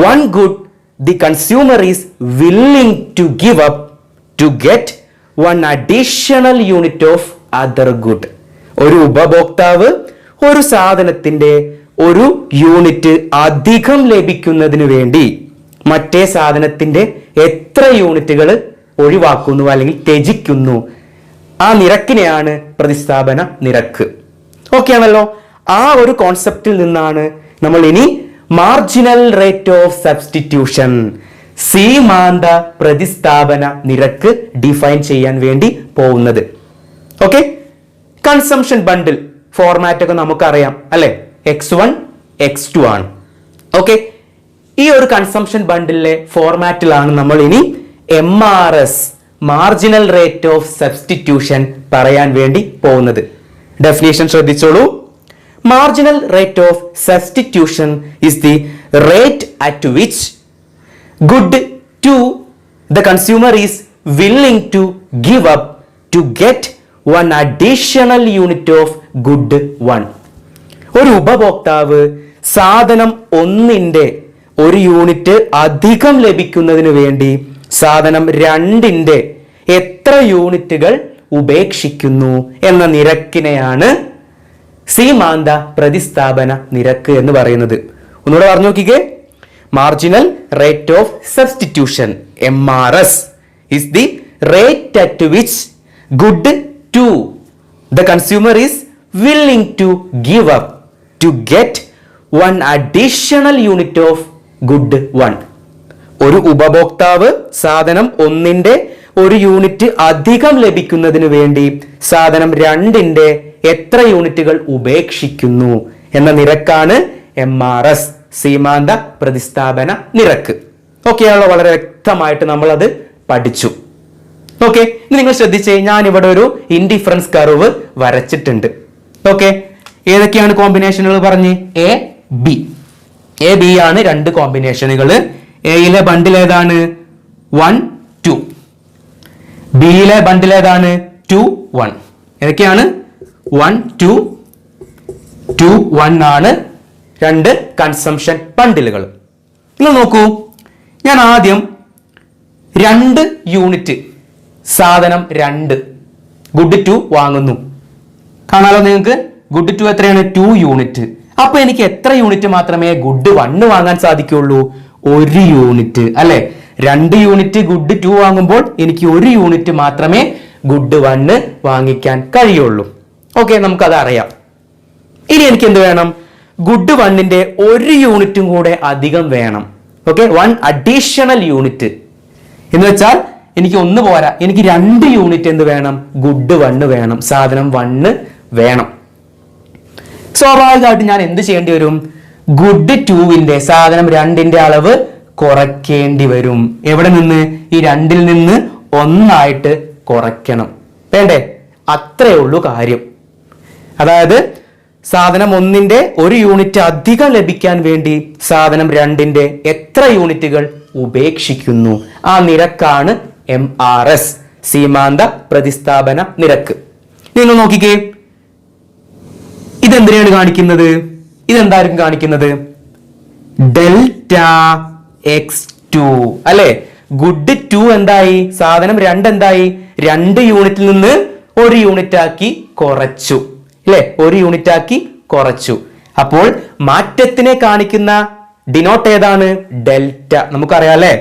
one good the consumer is willing to give up to get one additional unit of other good. ഒരു ഉപഭോക്താവ് ഒരു സാധനത്തിന്റെ ഒരു യൂണിറ്റ് അധികം ലഭിക്കുന്നതിന് വേണ്ടി മറ്റേ സാധനത്തിന്റെ എത്ര യൂണിറ്റുകൾ ഒഴിവാക്കുന്നു അല്ലെങ്കിൽ ത്യജിക്കുന്നു, ആ നിരക്കിനെയാണ് പ്രതിസ്ഥാപന നിരക്ക്. ഓക്കെ ആണല്ലോ. ആ ഒരു കോൺസെപ്റ്റിൽ നിന്നാണ് നമ്മൾ ഇനി മാർജിനൽ റേറ്റ് ഓഫ് സബ്സ്റ്റിറ്റ്യൂഷൻ, സീമാന്ത പ്രതിസ്ഥാപന നിരക്ക് ഡിഫൈൻ ചെയ്യാൻ വേണ്ടി പോകുന്നത്. ഓക്കെ, കൺസംഷൻ ബണ്ടിൽ ഫോർമാറ്റ് ഒക്കെ നമുക്കറിയാം അല്ലെ, X1 X2 ആണ്. ഓക്കെ, ഈ ഒരു കൺസംഷൻ ബണ്ടിലെ ഫോർമാറ്റിലാണ് നമ്മൾ ഇനി MRS marginal rate of substitution പറയാൻ വേണ്ടി പോകുന്നത്. ഡെഫിനിഷൻ ശ്രദ്ധിച്ചോളൂ. Marginal rate of substitution is the rate at which good 2 the consumer is willing to give up to get one additional unit of good 1. ഒരു ഉപഭോക്താവ് സാധനം 1ന്റെ ഒരു യൂണിറ്റ് അധികം ലഭിക്കുന്നതിന് വേണ്ടി സാധനം 2ന്റെ എത്ര യൂണിറ്റുകൾ ഉപേക്ഷിക്കുന്നു എന്ന നിരക്കിനെയാണ് സീമാന്ത പ്രതിസ്ഥാപന നിരക്ക് എന്ന് പറയുന്നത്. ഒന്നുകൂടെ പറഞ്ഞു നോക്കിക്കേ. Marginal rate of substitution MRS is the rate at which good 2 the consumer is willing to give up to get one additional unit of good 1. ഒരു ഉപഭോക്താവ് സാധനം 1ന്റെ ഒരു യൂണിറ്റ് അധികം ലഭിക്കുന്നതിന് വേണ്ടി സാധനം 2ന്റെ എത്ര യൂണിറ്റുകൾ ഉപേക്ഷിക്കുന്നു എന്ന നിരക്കാണ് MRS, സീമാന്ത പ്രതിസ്ഥാപന നിരക്ക്. ഓക്കെ ആണല്ലോ, വളരെ വ്യക്തമായിട്ട് നമ്മൾ അത് പഠിച്ചു. ഓക്കെ, ഇനി നിങ്ങൾ ശ്രദ്ധിച്ചേ, ഞാൻ ഇവിടെ ഒരു ഇൻഡിഫറൻസ് കർവ് വരച്ചിട്ടുണ്ട്. ഓക്കെ, ഏതൊക്കെയാണ് കോമ്പിനേഷനുകൾ പറഞ്ഞ്? എ ബി ആണ് 2 കോമ്പിനേഷനുകൾ. എയിലെ ബണ്ടിൽ ഏതാണ്? 1 2. ബിയിലെ ബണ്ടിൽ ഏതാണ്? 2 1. ഏതൊക്കെയാണ്? 1 2 2 1 ആണ് രണ്ട് കൺസംഷൻ ബണ്ടിലുകൾ. നിങ്ങൾ നോക്കൂ, ഞാൻ ആദ്യം 2 യൂണിറ്റ് സാധനം 2 ഗുഡ് 2 വാങ്ങുന്നു. കാണാലോ നിങ്ങൾക്ക്, ഗുഡ് 2 എത്രയാണ്? 2 യൂണിറ്റ്. അപ്പൊ എനിക്ക് എത്ര യൂണിറ്റ് മാത്രമേ ഗുഡ് 1 വാങ്ങാൻ സാധിക്കുള്ളൂ? 1 യൂണിറ്റ് അല്ലെ. 2 യൂണിറ്റ് ഗുഡ് 2 വാങ്ങുമ്പോൾ എനിക്ക് 1 യൂണിറ്റ് മാത്രമേ ഗുഡ് 1 വാങ്ങിക്കാൻ കഴിയുള്ളൂ. ഓക്കെ, നമുക്കത് അറിയാം. ഇനി എനിക്ക് എന്ത് വേണം? ഗുഡ് 1ന്റെ 1 യൂണിറ്റും കൂടെ അധികം വേണം. ഓക്കെ, 1 അഡീഷണൽ യൂണിറ്റ് എന്ന് വെച്ചാൽ എനിക്ക് 1 പോരാ, എനിക്ക് 2 യൂണിറ്റ് എന്ത് വേണം? ഗുഡ് 1 വേണം, സാധനം 1 വേണം. സ്വാഭാവികമായിട്ട് ഞാൻ എന്ത് ചെയ്യേണ്ടി വരും? ഗുഡ് 2ന്റെ സാധനം 2ന്റെ അളവ് കുറയ്ക്കേണ്ടി വരും. എവിടെ നിന്ന്? ഈ 2ൽ നിന്ന് 1 കുറയ്ക്കണം. വേണ്ടേ? അത്രേ ഉള്ളൂ കാര്യം. അതായത് സാധനം 1ന്റെ 1 യൂണിറ്റ് അധികം ലഭിക്കാൻ വേണ്ടി സാധനം 2ന്റെ എത്ര യൂണിറ്റുകൾ ഉപേക്ഷിക്കുന്നു? ആ നിരക്കാണ് MRS, സീമാന്ത പ്രതിസ്ഥാപന നിരക്ക്. നിങ്ങൾ നോക്കിക്കേ, ഇതെന്തിനാണ് കാണിക്കുന്നത്? ഇതെന്തായിരിക്കും കാണിക്കുന്നത്? ഡെൽറ്റ x2 അല്ലെ. ഗുഡ് 2 എന്തായി? സാധനം 2 എന്തായി? 2 യൂണിറ്റിൽ നിന്ന് 1 യൂണിറ്റ് ആക്കി കുറച്ചു അല്ലെ. 1 യൂണിറ്റ് ആക്കി കുറച്ചു. അപ്പോൾ മാറ്റത്തിനെ കാണിക്കുന്ന ഡിനോട്ട് ഏതാണ്? ഡെൽറ്റ. നമുക്കറിയാം അല്ലെ,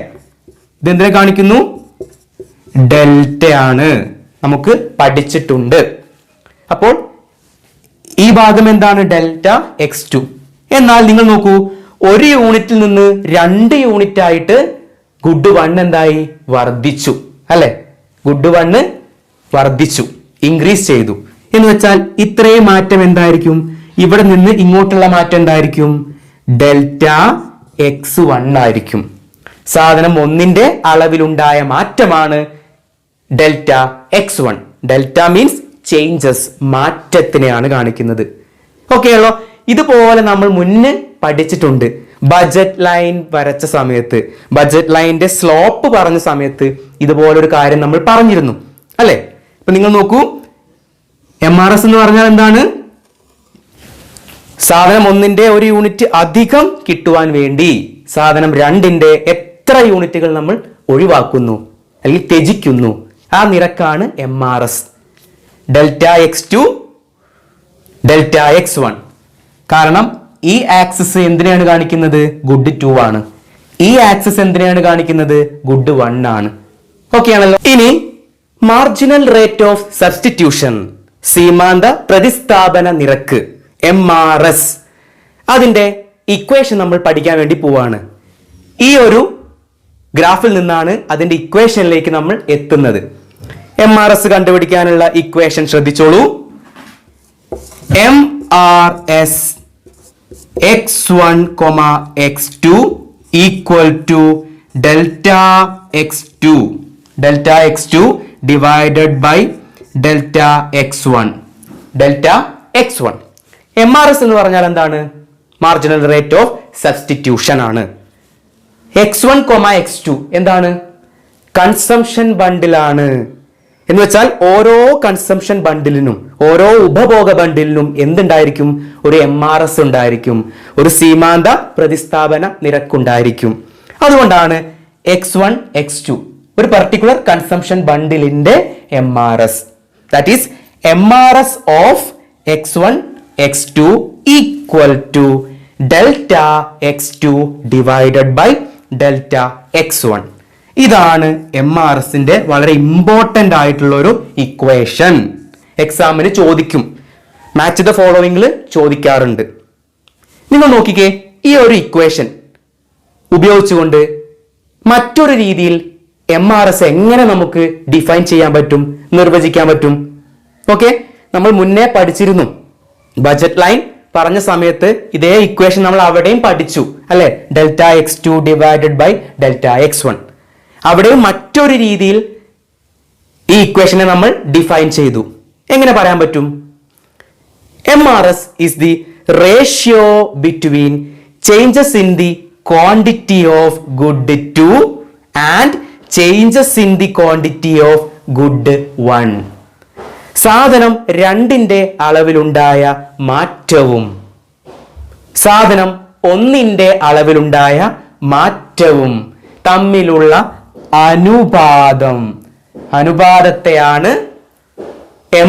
ഇതെന്തിനെ കാണിക്കുന്നു? ഡെൽറ്റ ആണ്, നമുക്ക് പഠിച്ചിട്ടുണ്ട്. അപ്പോൾ ഈ ഭാഗം എന്താണ്? Delta x2. എന്നാൽ നിങ്ങൾ നോക്കൂ, 1 യൂണിറ്റിൽ നിന്ന് 2 യൂണിറ്റ് ആയിട്ട് ഗുഡ് 1 എന്തായി? വർദ്ധിച്ചു അല്ലെ. ഗുഡ് 1 വർദ്ധിച്ചു, ഇൻക്രീസ് ചെയ്തു. എന്ന് വെച്ചാൽ ഇത്രയും മാറ്റം എന്തായിരിക്കും? ഇവിടെ നിന്ന് ഇങ്ങോട്ടുള്ള മാറ്റം എന്തായിരിക്കും? ഡെൽറ്റ x1 ആയിരിക്കും. സാധനം 1ന്റെ അളവിലുണ്ടായ മാറ്റമാണ് delta x1. Delta means changes, മാറ്റത്തിനെയാണ് കാണിക്കുന്നത്. ഓക്കെ ആണല്ലോ. ഇതുപോലെ നമ്മൾ മുന്നേ പഠിച്ചിട്ടുണ്ട്. ബഡ്ജറ്റ് ലൈൻ വരച്ച സമയത്ത്, ബഡ്ജറ്റ് ലൈനിന്റെ സ്ലോപ്പ് പറഞ്ഞ സമയത്ത് ഇതുപോലൊരു കാര്യം നമ്മൾ പറഞ്ഞിരുന്നു അല്ലെ. ഇപ്പൊ നിങ്ങൾ നോക്കൂ, MRS എന്ന് പറഞ്ഞാൽ എന്താണ്? സാധനം 1ന്റെ 1 യൂണിറ്റ് അധികം കിട്ടുവാൻ വേണ്ടി സാധനം 2ന്റെ എത്ര യൂണിറ്റുകൾ നമ്മൾ ഒഴിവാക്കുന്നു അല്ലെങ്കിൽ ത്യജിക്കുന്നു, ആ നിരക്കാണ് MRS. Delta x2, delta x1. കാരണം ഈ ആക്സിസ് എന്തിനാണ് കാണിക്കുന്നത്? ഗുഡ് 2 ആണ്. ഈ ആക്സിസ് എന്തിനാണ് കാണിക്കുന്നത്? ഗുഡ് 1 ആണ്. ഓക്കെ ആണല്ലോ. ഇനി മാർജിനൽ റേറ്റ് ഓഫ് സബ്സ്റ്റിറ്റ്യൂഷൻ, സീമാന്ത പ്രതിസ്ഥാപന നിരക്ക് MRS, അതിന്റെ ഇക്വേഷൻ നമ്മൾ പഠിക്കാൻ വേണ്ടി പോവാണ്. ഈ ഒരു ഗ്രാഫിൽ നിന്നാണ് അതിന്റെ ഇക്വേഷനിലേക്ക് നമ്മൾ എത്തുന്നത്. MRS കണ്ടുപിടിക്കാനുള്ള ഇക്വേഷൻ ശ്രദ്ധിച്ചോളൂ. MRS x1, x2 equal to delta x2, delta x2 divided by delta x1, delta x1. MRS എന്ന് പറഞ്ഞാൽ എന്താണ്? മാർജിനൽ റേറ്റ് ഓഫ് സബ്സ്റ്റിറ്റ്യൂഷൻ ആണ്. x1, x2 എന്താണ്? കൺസംഷൻ ബണ്ടിലാണ്. എന്ന് വെച്ചാൽ ഓരോ കൺസംഷൻ ബണ്ടിലിനും, ഓരോ ഉപഭോഗ ബണ്ടിലിനും എന്തുണ്ടായിരിക്കും? ഒരു MRS ഉണ്ടായിരിക്കും, ഒരു സീമാന്ത പ്രതിസ്ഥാപന നിരക്കുണ്ടായിരിക്കും. അതുകൊണ്ടാണ് x1, x2 ഒരു പർട്ടിക്കുലർ കൺസംഷൻ ബണ്ടിലിന്റെ MRS. That is MRS of x1, x2 equal to delta x2 divided by delta x1. ഇതാണ് MRSന്റെ വളരെ ഇമ്പോർട്ടന്റ് ആയിട്ടുള്ള ഒരു ഇക്വേഷൻ. എക്സാമിന് ചോദിക്കും, മാച്ച് ദ ഫോളോവിംഗിൽ ചോദിക്കാറുണ്ട്. നിങ്ങൾ നോക്കിക്കേ, ഈ ഒരു ഇക്വേഷൻ ഉപയോഗിച്ചുകൊണ്ട് മറ്റൊരു രീതിയിൽ MRS എങ്ങനെ നമുക്ക് ഡിഫൈൻ ചെയ്യാൻ പറ്റും, നിർവചിക്കാൻ പറ്റും? ഓക്കെ, നമ്മൾ മുന്നേ പഠിച്ചിരുന്നു. ബഡ്ജറ്റ് ലൈൻ പറഞ്ഞ സമയത്ത് ഇതേ ഇക്വേഷൻ നമ്മൾ അവിടെയും പഠിച്ചു അല്ലെ. Delta x2 divided by delta x1. അവിടെയും മറ്റൊരു രീതിയിൽ ഈ ഇക്വേഷനെ നമ്മൾ ഡിഫൈൻ ചെയ്തു. എങ്ങനെ പറയാൻ പറ്റും? MRS is the ratio between changes in the quantity of good 2 and changes in the quantity of good 1. സാധനം 2ന്റെ അളവിലുണ്ടായ മാറ്റവും സാധനം 1ന്റെ അളവിലുണ്ടായ മാറ്റവും തമ്മിലുള്ള അനുപാതത്തെയാണ്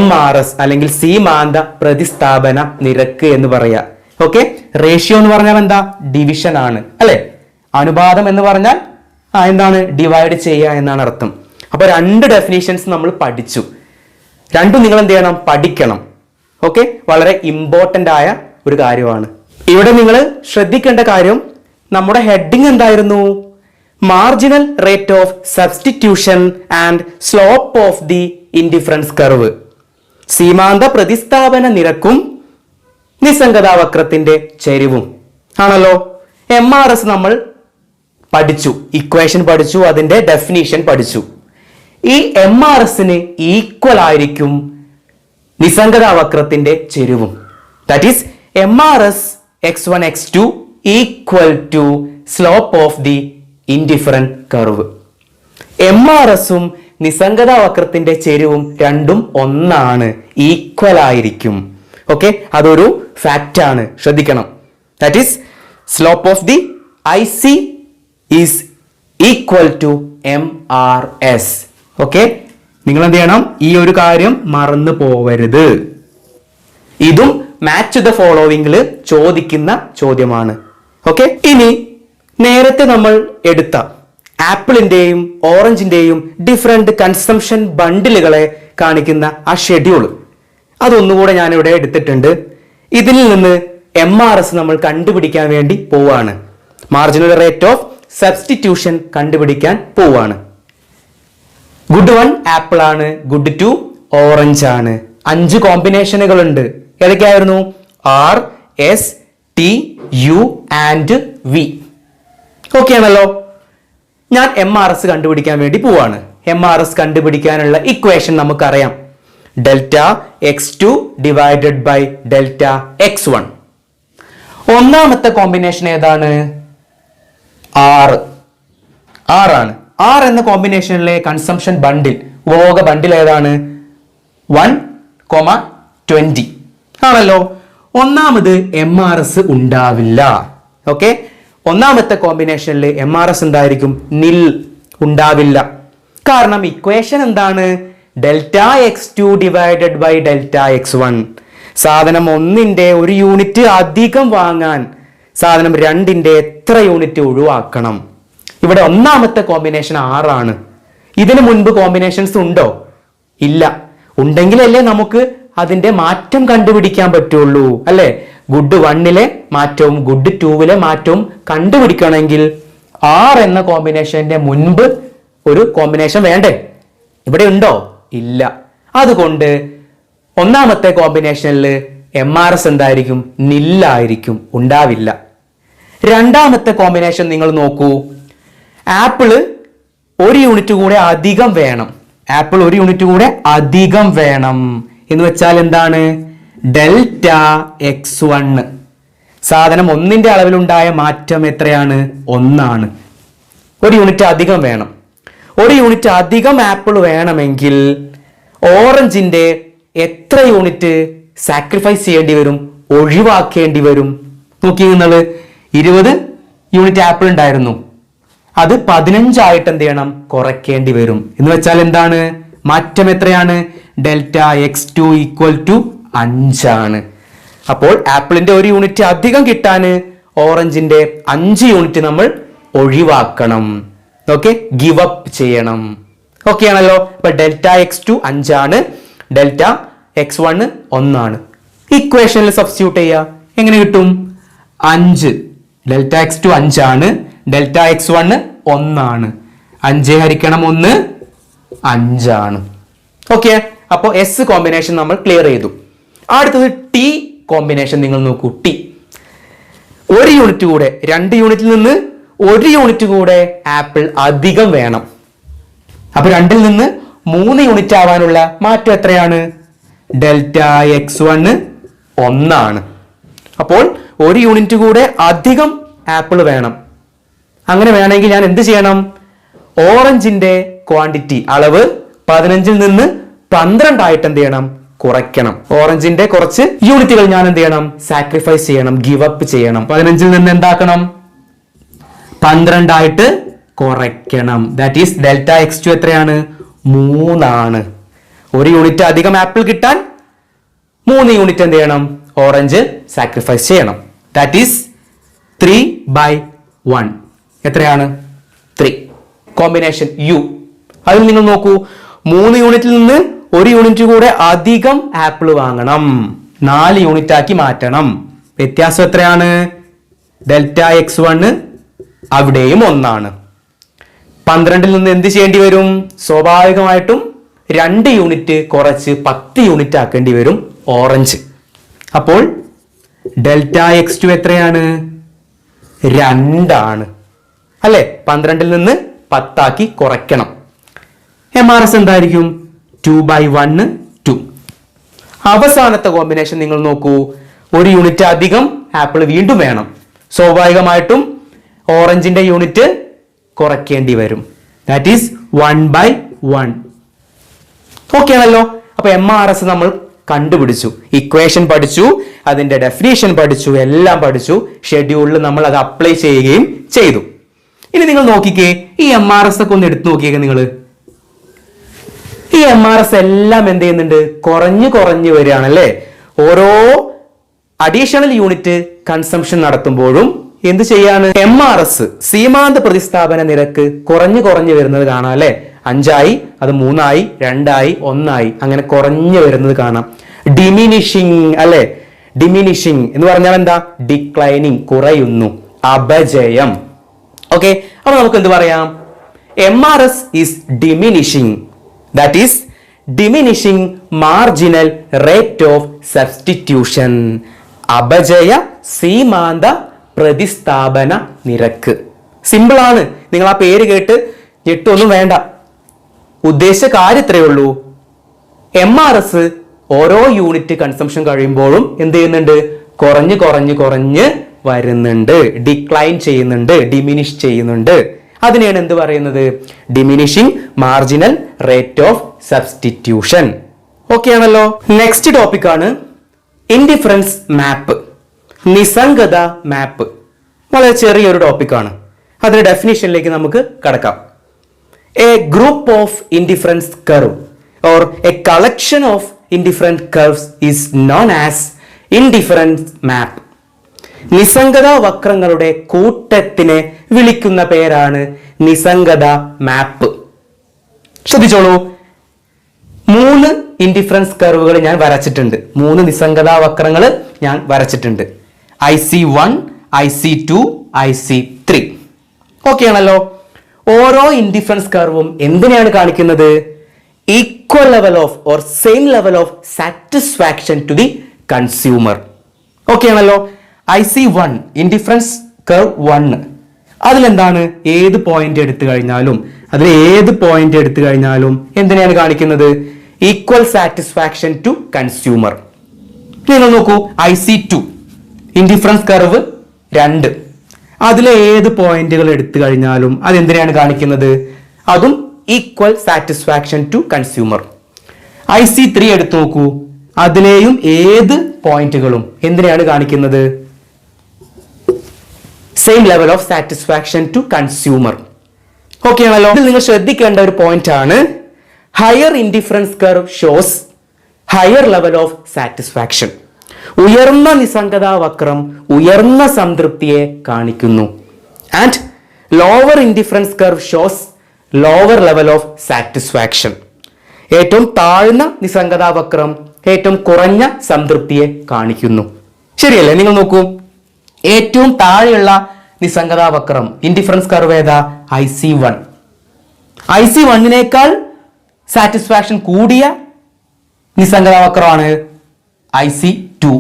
MRS അല്ലെങ്കിൽ സീമാന്ത പ്രതിസ്ഥാപന നിരക്ക് എന്ന് പറയാ. ഓക്കെ, റേഷ്യോ എന്ന് പറഞ്ഞാൽ എന്താ? ഡിവിഷൻ ആണ് അല്ലെ. അനുപാതം എന്ന് പറഞ്ഞാൽ എന്താണ്? ഡിവൈഡ് ചെയ്യുക എന്നാണ് അർത്ഥം. അപ്പൊ 2 ഡെഫിനിഷൻസ് നമ്മൾ പഠിച്ചു. രണ്ടും നിങ്ങൾ എന്ത് ചെയ്യണം? പഠിക്കണം. ഓക്കെ, വളരെ ഇമ്പോർട്ടന്റ് ആയ ഒരു കാര്യമാണ്. ഇവിടെ നിങ്ങൾ ശ്രദ്ധിക്കേണ്ട കാര്യം, നമ്മുടെ ഹെഡിങ് എന്തായിരുന്നു? Marginal rate of substitution and slope of the indifference curve. സീമാന്ത പ്രതിസ്ഥാപന നിരക്കും നിസ്സംഗതാവക്രത്തിന്റെ ചെരിവും ആണല്ലോ. MRS നമ്മൾ പഠിച്ചു, ഇക്വേഷൻ പഠിച്ചു, അതിന്റെ ഡെഫിനിഷൻ പഠിച്ചു. ഈ MRSന് ഈക്വൽ ആയിരിക്കും നിസ്സംഗതാവക്രത്തിന്റെ ചെരിവും. That is MRS x1 x2 equal to slope of the indifferent curve. MRSും നിസ്സംഗതാവക്രത്തിന്റെ ചെരിവും രണ്ടും ഒന്നാണ്, ഈക്വൽ ആയിരിക്കും. ഓക്കെ, അതൊരു ഫാക്റ്റ് ആണ്, ശ്രദ്ധിക്കണം. That is slope of the IC is equal to MRS. Okay, നിങ്ങൾ എന്ത് ചെയ്യണം? ഈ ഒരു കാര്യം മറന്നു പോവരുത്. ഇതും മാച്ച് ദ ഫോളോവിംഗിൽ ചോദിക്കുന്ന ചോദ്യമാണ്. ഓക്കെ, ഇനി നേരത്തെ നമ്മൾ എടുത്ത ആപ്പിളിന്റെയും ഓറഞ്ചിന്റെയും ഡിഫറെന്റ് കൺസംഷൻ ബണ്ടിലുകളെ കാണിക്കുന്ന ആ ഷെഡ്യൂൾ അതൊന്നുകൂടെ ഞാനിവിടെ എടുത്തിട്ടുണ്ട്. ഇതിൽ നിന്ന് MRS നമ്മൾ കണ്ടുപിടിക്കാൻ വേണ്ടി പോവാണ്. മാർജിനൽ റേറ്റ് ഓഫ് സബ്സ്റ്റിറ്റ്യൂഷൻ കണ്ടുപിടിക്കാൻ പോവാണ്. ഗുഡ് 1 ആപ്പിൾ ആണ്, ഗുഡ് 2 ഓറഞ്ച് ആണ്. 5 കോമ്പിനേഷനുകൾ ഉണ്ട്. ഏതൊക്കെയായിരുന്നു? R, S, T, U and V. Okay ആണല്ലോ. ഞാൻ MRS കണ്ടുപിടിക്കാൻ വേണ്ടി പോവാണ്. MRS കണ്ടുപിടിക്കാനുള്ള ഇക്വേഷൻ നമുക്കറിയാം. Delta x2 divided by delta x1. ഒന്നാമത്തെ കോമ്പിനേഷൻ ഏതാണ്? R ആണ്. R എന്ന കോമ്പിനേഷനിലെ കൺസംഷൻ ബണ്ടിൽ, ഉപഭോഗ ബണ്ടിൽ ഏതാണ്? 1,20 ആണല്ലോ. ഒന്നാമത് MRS ഉണ്ടാവില്ല. ഓക്കെ, ഒന്നാമത്തെ കോമ്പിനേഷനിൽ MRS എന്തായിരിക്കും? നിൽ, ഉണ്ടാവില്ല. കാരണം ഇക്വേഷൻ എന്താണ്? Delta x2 divided by delta x1. സാധനം 1ന്റെ 1 യൂണിറ്റ് അധികം വാങ്ങാൻ സാധനം 2ന്റെ എത്ര യൂണിറ്റ് ഒഴിവാക്കണം? ഇവിടെ ഒന്നാമത്തെ കോമ്പിനേഷൻ 6 ആണ്. ഇതിനു മുൻപ് കോമ്പിനേഷൻസ് ഉണ്ടോ? ഇല്ല. ഉണ്ടെങ്കിലല്ലേ നമുക്ക് അതിന്റെ മാറ്റം കണ്ടുപിടിക്കാൻ പറ്റുള്ളൂ അല്ലെ. ഗുഡ് 1ലെ മാറ്റവും ഗുഡ് 2ലെ മാറ്റവും കണ്ടുപിടിക്കണമെങ്കിൽ R എന്ന കോമ്പിനേഷന്റെ മുൻപ് ഒരു കോമ്പിനേഷൻ വേണ്ടേ? ഇവിടെ ഉണ്ടോ? ഇല്ല. അതുകൊണ്ട് ഒന്നാമത്തെ കോമ്പിനേഷനിൽ MRS എന്തായിരിക്കും? നില്ലായിരിക്കും, ഉണ്ടാവില്ല. രണ്ടാമത്തെ കോമ്പിനേഷൻ നിങ്ങൾ നോക്കൂ. ആപ്പിള് 1 യൂണിറ്റ് കൂടെ അധികം വേണം. ആപ്പിൾ 1 യൂണിറ്റ് കൂടെ അധികം വേണം എന്ന് വെച്ചാൽ എന്താണ്? Delta x1. സാധനം 1ന്റെ അളവിലുണ്ടായ മാറ്റം എത്രയാണ്? 1 ആണ്. 1 യൂണിറ്റ് അധികം വേണം. 1 യൂണിറ്റ് അധികം ആപ്പിൾ വേണമെങ്കിൽ ഓറഞ്ചിന്റെ എത്ര യൂണിറ്റ് സാക്രിഫൈസ് ചെയ്യേണ്ടി വരും? ഒഴിവാക്കേണ്ടി വരും. നോക്കി നിങ്ങൾ, 20 യൂണിറ്റ് ആപ്പിൾ ഉണ്ടായിരുന്നു, അത് 15 ആയിട്ട് എന്ത് ചെയ്യണം? കുറയ്ക്കേണ്ടി വരും. എന്ന് വെച്ചാൽ എന്താണ്? മാറ്റം എത്രയാണ്? ഡെൽറ്റ x2 ഈക്വൽ ടു 5 ആണ്. അപ്പോൾ ആപ്പിളിന്റെ 1 യൂണിറ്റ് അധികം കിട്ടാന് ഓറഞ്ചിന്റെ 5 യൂണിറ്റ് നമ്മൾ ഒഴിവാക്കണം. ഓക്കെ, ഗിവ് അപ്പ് ചെയ്യണം. ഓക്കെ ആണല്ലോ. അപ്പൊ ഡെൽറ്റ x2 5 ആണ്, ഡെൽറ്റ x1 1 ആണ്. ഇക്വേഷനിൽ സബ്സ്റ്റിറ്റ്യൂട്ട് ചെയ്യുക. എങ്ങനെ കിട്ടും? 5. ഡെൽറ്റ x2 5 ആണ്, ഡെൽറ്റ x1 1 ആണ്. 5 ഹരിക്കണം 1 5 ആണ്. ഓക്കെ, അപ്പോൾ S കോമ്പിനേഷൻ നമ്മൾ ക്ലിയർ ചെയ്തു. അടുത്തത് T കോമ്പിനേഷൻ നിങ്ങൾ നോക്കൂ. T 1 യൂണിറ്റ് കൂടെ, 2 യൂണിറ്റിൽ നിന്ന് 1 യൂണിറ്റ് കൂടെ ആപ്പിൾ അധികം വേണം. അപ്പൊ 2ൽ നിന്ന് 3 യൂണിറ്റ് ആവാനുള്ള മാറ്റം എത്രയാണ്? ഡെൽറ്റ x1 1 ആണ്. അപ്പോൾ 1 യൂണിറ്റ് കൂടെ അധികം ആപ്പിൾ വേണം. അങ്ങനെ വേണമെങ്കിൽ ഞാൻ എന്ത് ചെയ്യണം? ഓറഞ്ചിന്റെ ക്വാണ്ടിറ്റി, അളവ് 15ൽ നിന്ന് 12 ആയിട്ട് എന്ത് ചെയ്യണം? കുറയ്ക്കണം. ഓറഞ്ചിന്റെ കുറച്ച് യൂണിറ്റുകൾ ഞാൻ എന്ത് ചെയ്യണം? സാക്രിഫൈസ് ചെയ്യണം, ഗിവ് അപ്പ് ചെയ്യണം. 15 നിന്ന് എന്താക്കണം? 12 ആയിട്ട് കുറയ്ക്കണം. ദാറ്റ് ഈസ് ഡെൽറ്റ x2 എത്രയാണ്? 3 ആണ്. 1 യൂണിറ്റ് അധികം ആപ്പിൾ കിട്ടാൻ 3 യൂണിറ്റ് എന്ത് ചെയ്യണം? ഓറഞ്ച് സാക്രിഫൈസ് ചെയ്യണം. That is 3/1. എത്രയാണ്? 3. Combination U. അതിൽ നിങ്ങൾ നോക്കൂ, 3 യൂണിറ്റിൽ നിന്ന് 1 യൂണിറ്റ് കൂടെ അധികം ആപ്പിൾ വാങ്ങണം, 4 യൂണിറ്റ് ആക്കി മാറ്റണം. വ്യത്യാസം എത്രയാണ്? ഡെൽറ്റ x1 അവിടെയും 1 ആണ്. 12 നിന്ന് എന്ത് ചെയ്യേണ്ടി വരും? സ്വാഭാവികമായിട്ടും 2 യൂണിറ്റ് കുറച്ച് 10 യൂണിറ്റ് ആക്കേണ്ടി വരും ഓറഞ്ച്. അപ്പോൾ ഡെൽറ്റ x2 എത്രയാണ്? 2 ആണ് അല്ലെ? 12 നിന്ന് 10 ആക്കി കുറയ്ക്കണം. MRS എന്തായിരിക്കും? 2/1 2. അവസാനത്തെ കോമ്പിനേഷൻ നിങ്ങൾ നോക്കൂ, 1 യൂണിറ്റ് അധികം ആപ്പിൾ വീണ്ടും വേണം. സ്വാഭാവികമായിട്ടും ഓറഞ്ചിന്റെ യൂണിറ്റ് കുറയ്ക്കേണ്ടി വരും. That is 1/1. ഓക്കെ ആണല്ലോ. അപ്പൊ MRS നമ്മൾ കണ്ടുപിടിച്ചു, ഇക്വേഷൻ പഠിച്ചു, അതിന്റെ ഡെഫിനേഷൻ പഠിച്ചു, എല്ലാം പഠിച്ചു. ഷെഡ്യൂളിൽ നമ്മൾ അത് അപ്ലൈ ചെയ്യുകയും ചെയ്തു. ഇനി നിങ്ങൾ നോക്കിക്കേ, ഈ MRS ഒക്കെ ഒന്ന് എടുത്തു നോക്കിയേക്കെ നിങ്ങൾ. ഈ MRS എല്ലാം എന്ത് ചെയ്യുന്നുണ്ട്? കുറഞ്ഞു കുറഞ്ഞു വരികയാണല്ലേ. ഓരോ അഡീഷണൽ യൂണിറ്റ് കൺസംഷൻ നടത്തുമ്പോഴും എന്ത് ചെയ്യാണ്? MRS സീമാന്ത പ്രതിസ്ഥാപന നിരക്ക് കുറഞ്ഞു കുറഞ്ഞു വരുന്നത് കാണാം അല്ലെ. 5 ആയി, അത് 3 ആയി, 2 ആയി, 1 ആയി, അങ്ങനെ കുറഞ്ഞു വരുന്നത് കാണാം. ഡിമിനിഷിങ് അല്ലെ. ഡിമിനിഷിങ് എന്ന് പറഞ്ഞാൽ എന്താ? ഡിക്ലൈനിങ്, കുറയുന്നു, അപജയം. ഓക്കെ, അപ്പൊ നമുക്ക് എന്ത് പറയാം? MRS is diminishing. That is diminishing marginal rate of substitution. അപജയ സീമാന്ത പ്രതിസ്ഥാപന നിരക്ക്. സിമ്പിൾ ആണ്. നിങ്ങൾ ആ പേര് കേട്ട് ഞെട്ടൊന്നും വേണ്ട. ഉദ്ദേശിച്ച കാര്യം ഇത്രയേ ഉള്ളൂ. MRS ഓരോ യൂണിറ്റ് കൺസംഷൻ കഴിയുമ്പോഴും എന്ത് ചെയ്യുന്നുണ്ട്? കുറഞ്ഞ് കുറഞ്ഞ് കുറഞ്ഞ് വരുന്നുണ്ട്, ഡിക്ലൈൻ ചെയ്യുന്നുണ്ട്, ഡിമിനിഷ് ചെയ്യുന്നുണ്ട്. അതിനെയാണ് എന്ത് പറയുന്നത്? Diminishing marginal rate of substitution. Okay ആണല്ലോ. നെക്സ്റ്റ് ടോപ്പിക് ആണ് ഇൻഡിഫറൻസ് മാപ്പ്, നിസ്സംഗത മാപ്പ്. വളരെ ചെറിയൊരു ടോപ്പിക്കാണ്. അതിന്റെ ഡെഫിനിഷനിലേക്ക് നമുക്ക് കടക്കാം. A group of indifference curve or a collection of indifferent curves is known as indifference map. നിസ്സംഗത വക്രങ്ങളുടെ കൂട്ടത്തിനെ വിളിക്കുന്ന പേരാണ് നിസ്സംഗത മാപ്പ്. ശ്രദ്ധിച്ചോളൂ, 3 ഇൻഡിഫറൻസ് കർവുകൾ ഞാൻ വരച്ചിട്ടുണ്ട്. 3 നിസ്സംഗത വക്രങ്ങൾ ഞാൻ വരച്ചിട്ടുണ്ട്. IC1, IC2, IC3. ഓക്കെ ആണല്ലോ. ഓരോ ഇൻഡിഫറൻസ് കർവും എന്തിനാണ് കാണിക്കുന്നത്? Equal level of or same level of satisfaction to the consumer. Okay ആണല്ലോ. IC1 ഇൻഡിഫറൻസ് കർവ് 1, അതിലെന്താണ്? ഏത് പോയിന്റ് എടുത്തു കഴിഞ്ഞാലും എന്തിനാണ് കാണിക്കുന്നത്? Equal satisfaction to consumer. നിങ്ങൾ നോക്കൂ, IC2 ഇൻഡിഫറൻസ് കർവ് 2, അതിലെ ഏത് പോയിന്റുകൾ എടുത്തു കഴിഞ്ഞാലും അതെന്തിനാണ് കാണിക്കുന്നത്? അതും equal satisfaction to consumer. IC3 എടുത്തു നോക്കൂ, അതിലെയും ഏത് പോയിന്റുകളും എന്തിനാണ് കാണിക്കുന്നത്? Same level of satisfaction to consumer. Okay ആണല്ലോ. ഇതിൽ നിങ്ങൾ ശ്രദ്ധിക്കേണ്ട ഒരു പോയിന്റ് ആണ്, higher indifference curve shows higher level of satisfaction. ഉയർന്ന നിസ്സംഗത വക്രം ഉയർന്ന സംതൃപ്തിയെ കാണിക്കുന്നു. And lower indifference curve shows lower level of satisfaction. ഏറ്റവും താഴ്ന്ന നിസ്സംഗത വക്രം ഏറ്റവും കുറഞ്ഞ സംതൃപ്തിയെ കാണിക്കുന്നു. ശരിയല്ലേ? നിങ്ങൾ നോക്കൂ, ഏറ്റവും താഴെയുള്ള നിസ്സംഗത വക്രം ഇൻഡിഫറൻസ് കർവ് ഏതാ? IC1. IC1നേക്കാൾ സാറ്റിസ്ഫാക്ഷൻ കൂടിയ നിസ്സംഗത വക്രമാണ് IC2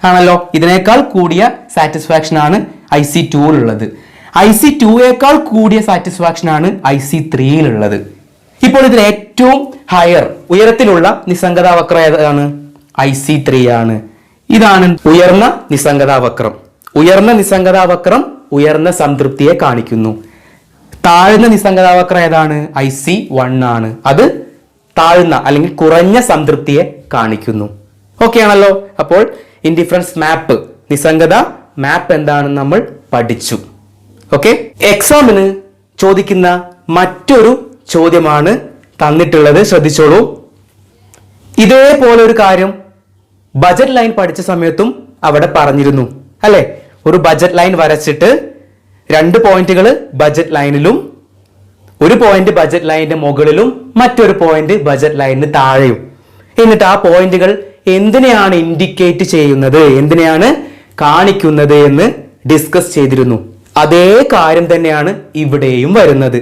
ആണല്ലോ. ഇതിനേക്കാൾ കൂടിയ സാറ്റിസ്ഫാക്ഷൻ ആണ് IC2-ലുള്ളത്. IC2യേക്കാൾ കൂടിയ സാറ്റിസ്ഫാക്ഷൻ ആണ് IC3-ലുള്ളത്. ഇപ്പോൾ ഇതിൽ ഏറ്റവും ഹയർ ഉയരത്തിലുള്ള നിസ്സംഗത വക്രം ഏതാണ്? IC3 ആണ്. ഇതാണ് ഉയർന്ന നിസ്സംഗത വക്രം. ഉയർന്ന നിസ്സംഗത വക്രം ഉയർന്ന സംതൃപ്തിയെ കാണിക്കുന്നു. താഴ്ന്ന നിസ്സംഗത വക്രം ഏതാണ്? IC1 ആണ്. അത് താഴ്ന്ന അല്ലെങ്കിൽ കുറഞ്ഞ സംതൃപ്തിയെ കാണിക്കുന്നു. ഓക്കെ ആണല്ലോ. അപ്പോൾ ഇൻഡിഫറൻസ് മാപ്പ്, നിസ്സംഗത മാപ്പ് എന്താണെന്ന് നമ്മൾ പഠിച്ചു. ഓക്കെ, എക്സാമിന് ചോദിക്കുന്ന മറ്റൊരു ചോദ്യമാണ് തന്നിട്ടുള്ളത്. ശ്രദ്ധിച്ചോളൂ. ഇതേപോലെ ഒരു കാര്യം ബജറ്റ് ലൈൻ പഠിച്ച സമയത്തും അവിടെ പറഞ്ഞിരുന്നു അല്ലെ. ഒരു ബജറ്റ് ലൈൻ വരച്ചിട്ട് 2 പോയിന്റുകൾ ബജറ്റ് ലൈനിലും 1 പോയിന്റ് ബജറ്റ് ലൈനിന്റെ മുകളിലും മറ്റൊരു പോയിന്റ് ബജറ്റ് ലൈനിന് താഴെയും. എന്നിട്ട് ആ പോയിന്റുകൾ എന്തിനെയാണ് ഇൻഡിക്കേറ്റ് ചെയ്യുന്നത്, എന്തിനെയാണ് കാണിക്കുന്നത് എന്ന് ഡിസ്കസ് ചെയ്തിരുന്നു. അതേ കാര്യം തന്നെയാണ് ഇവിടെയും വരുന്നത്.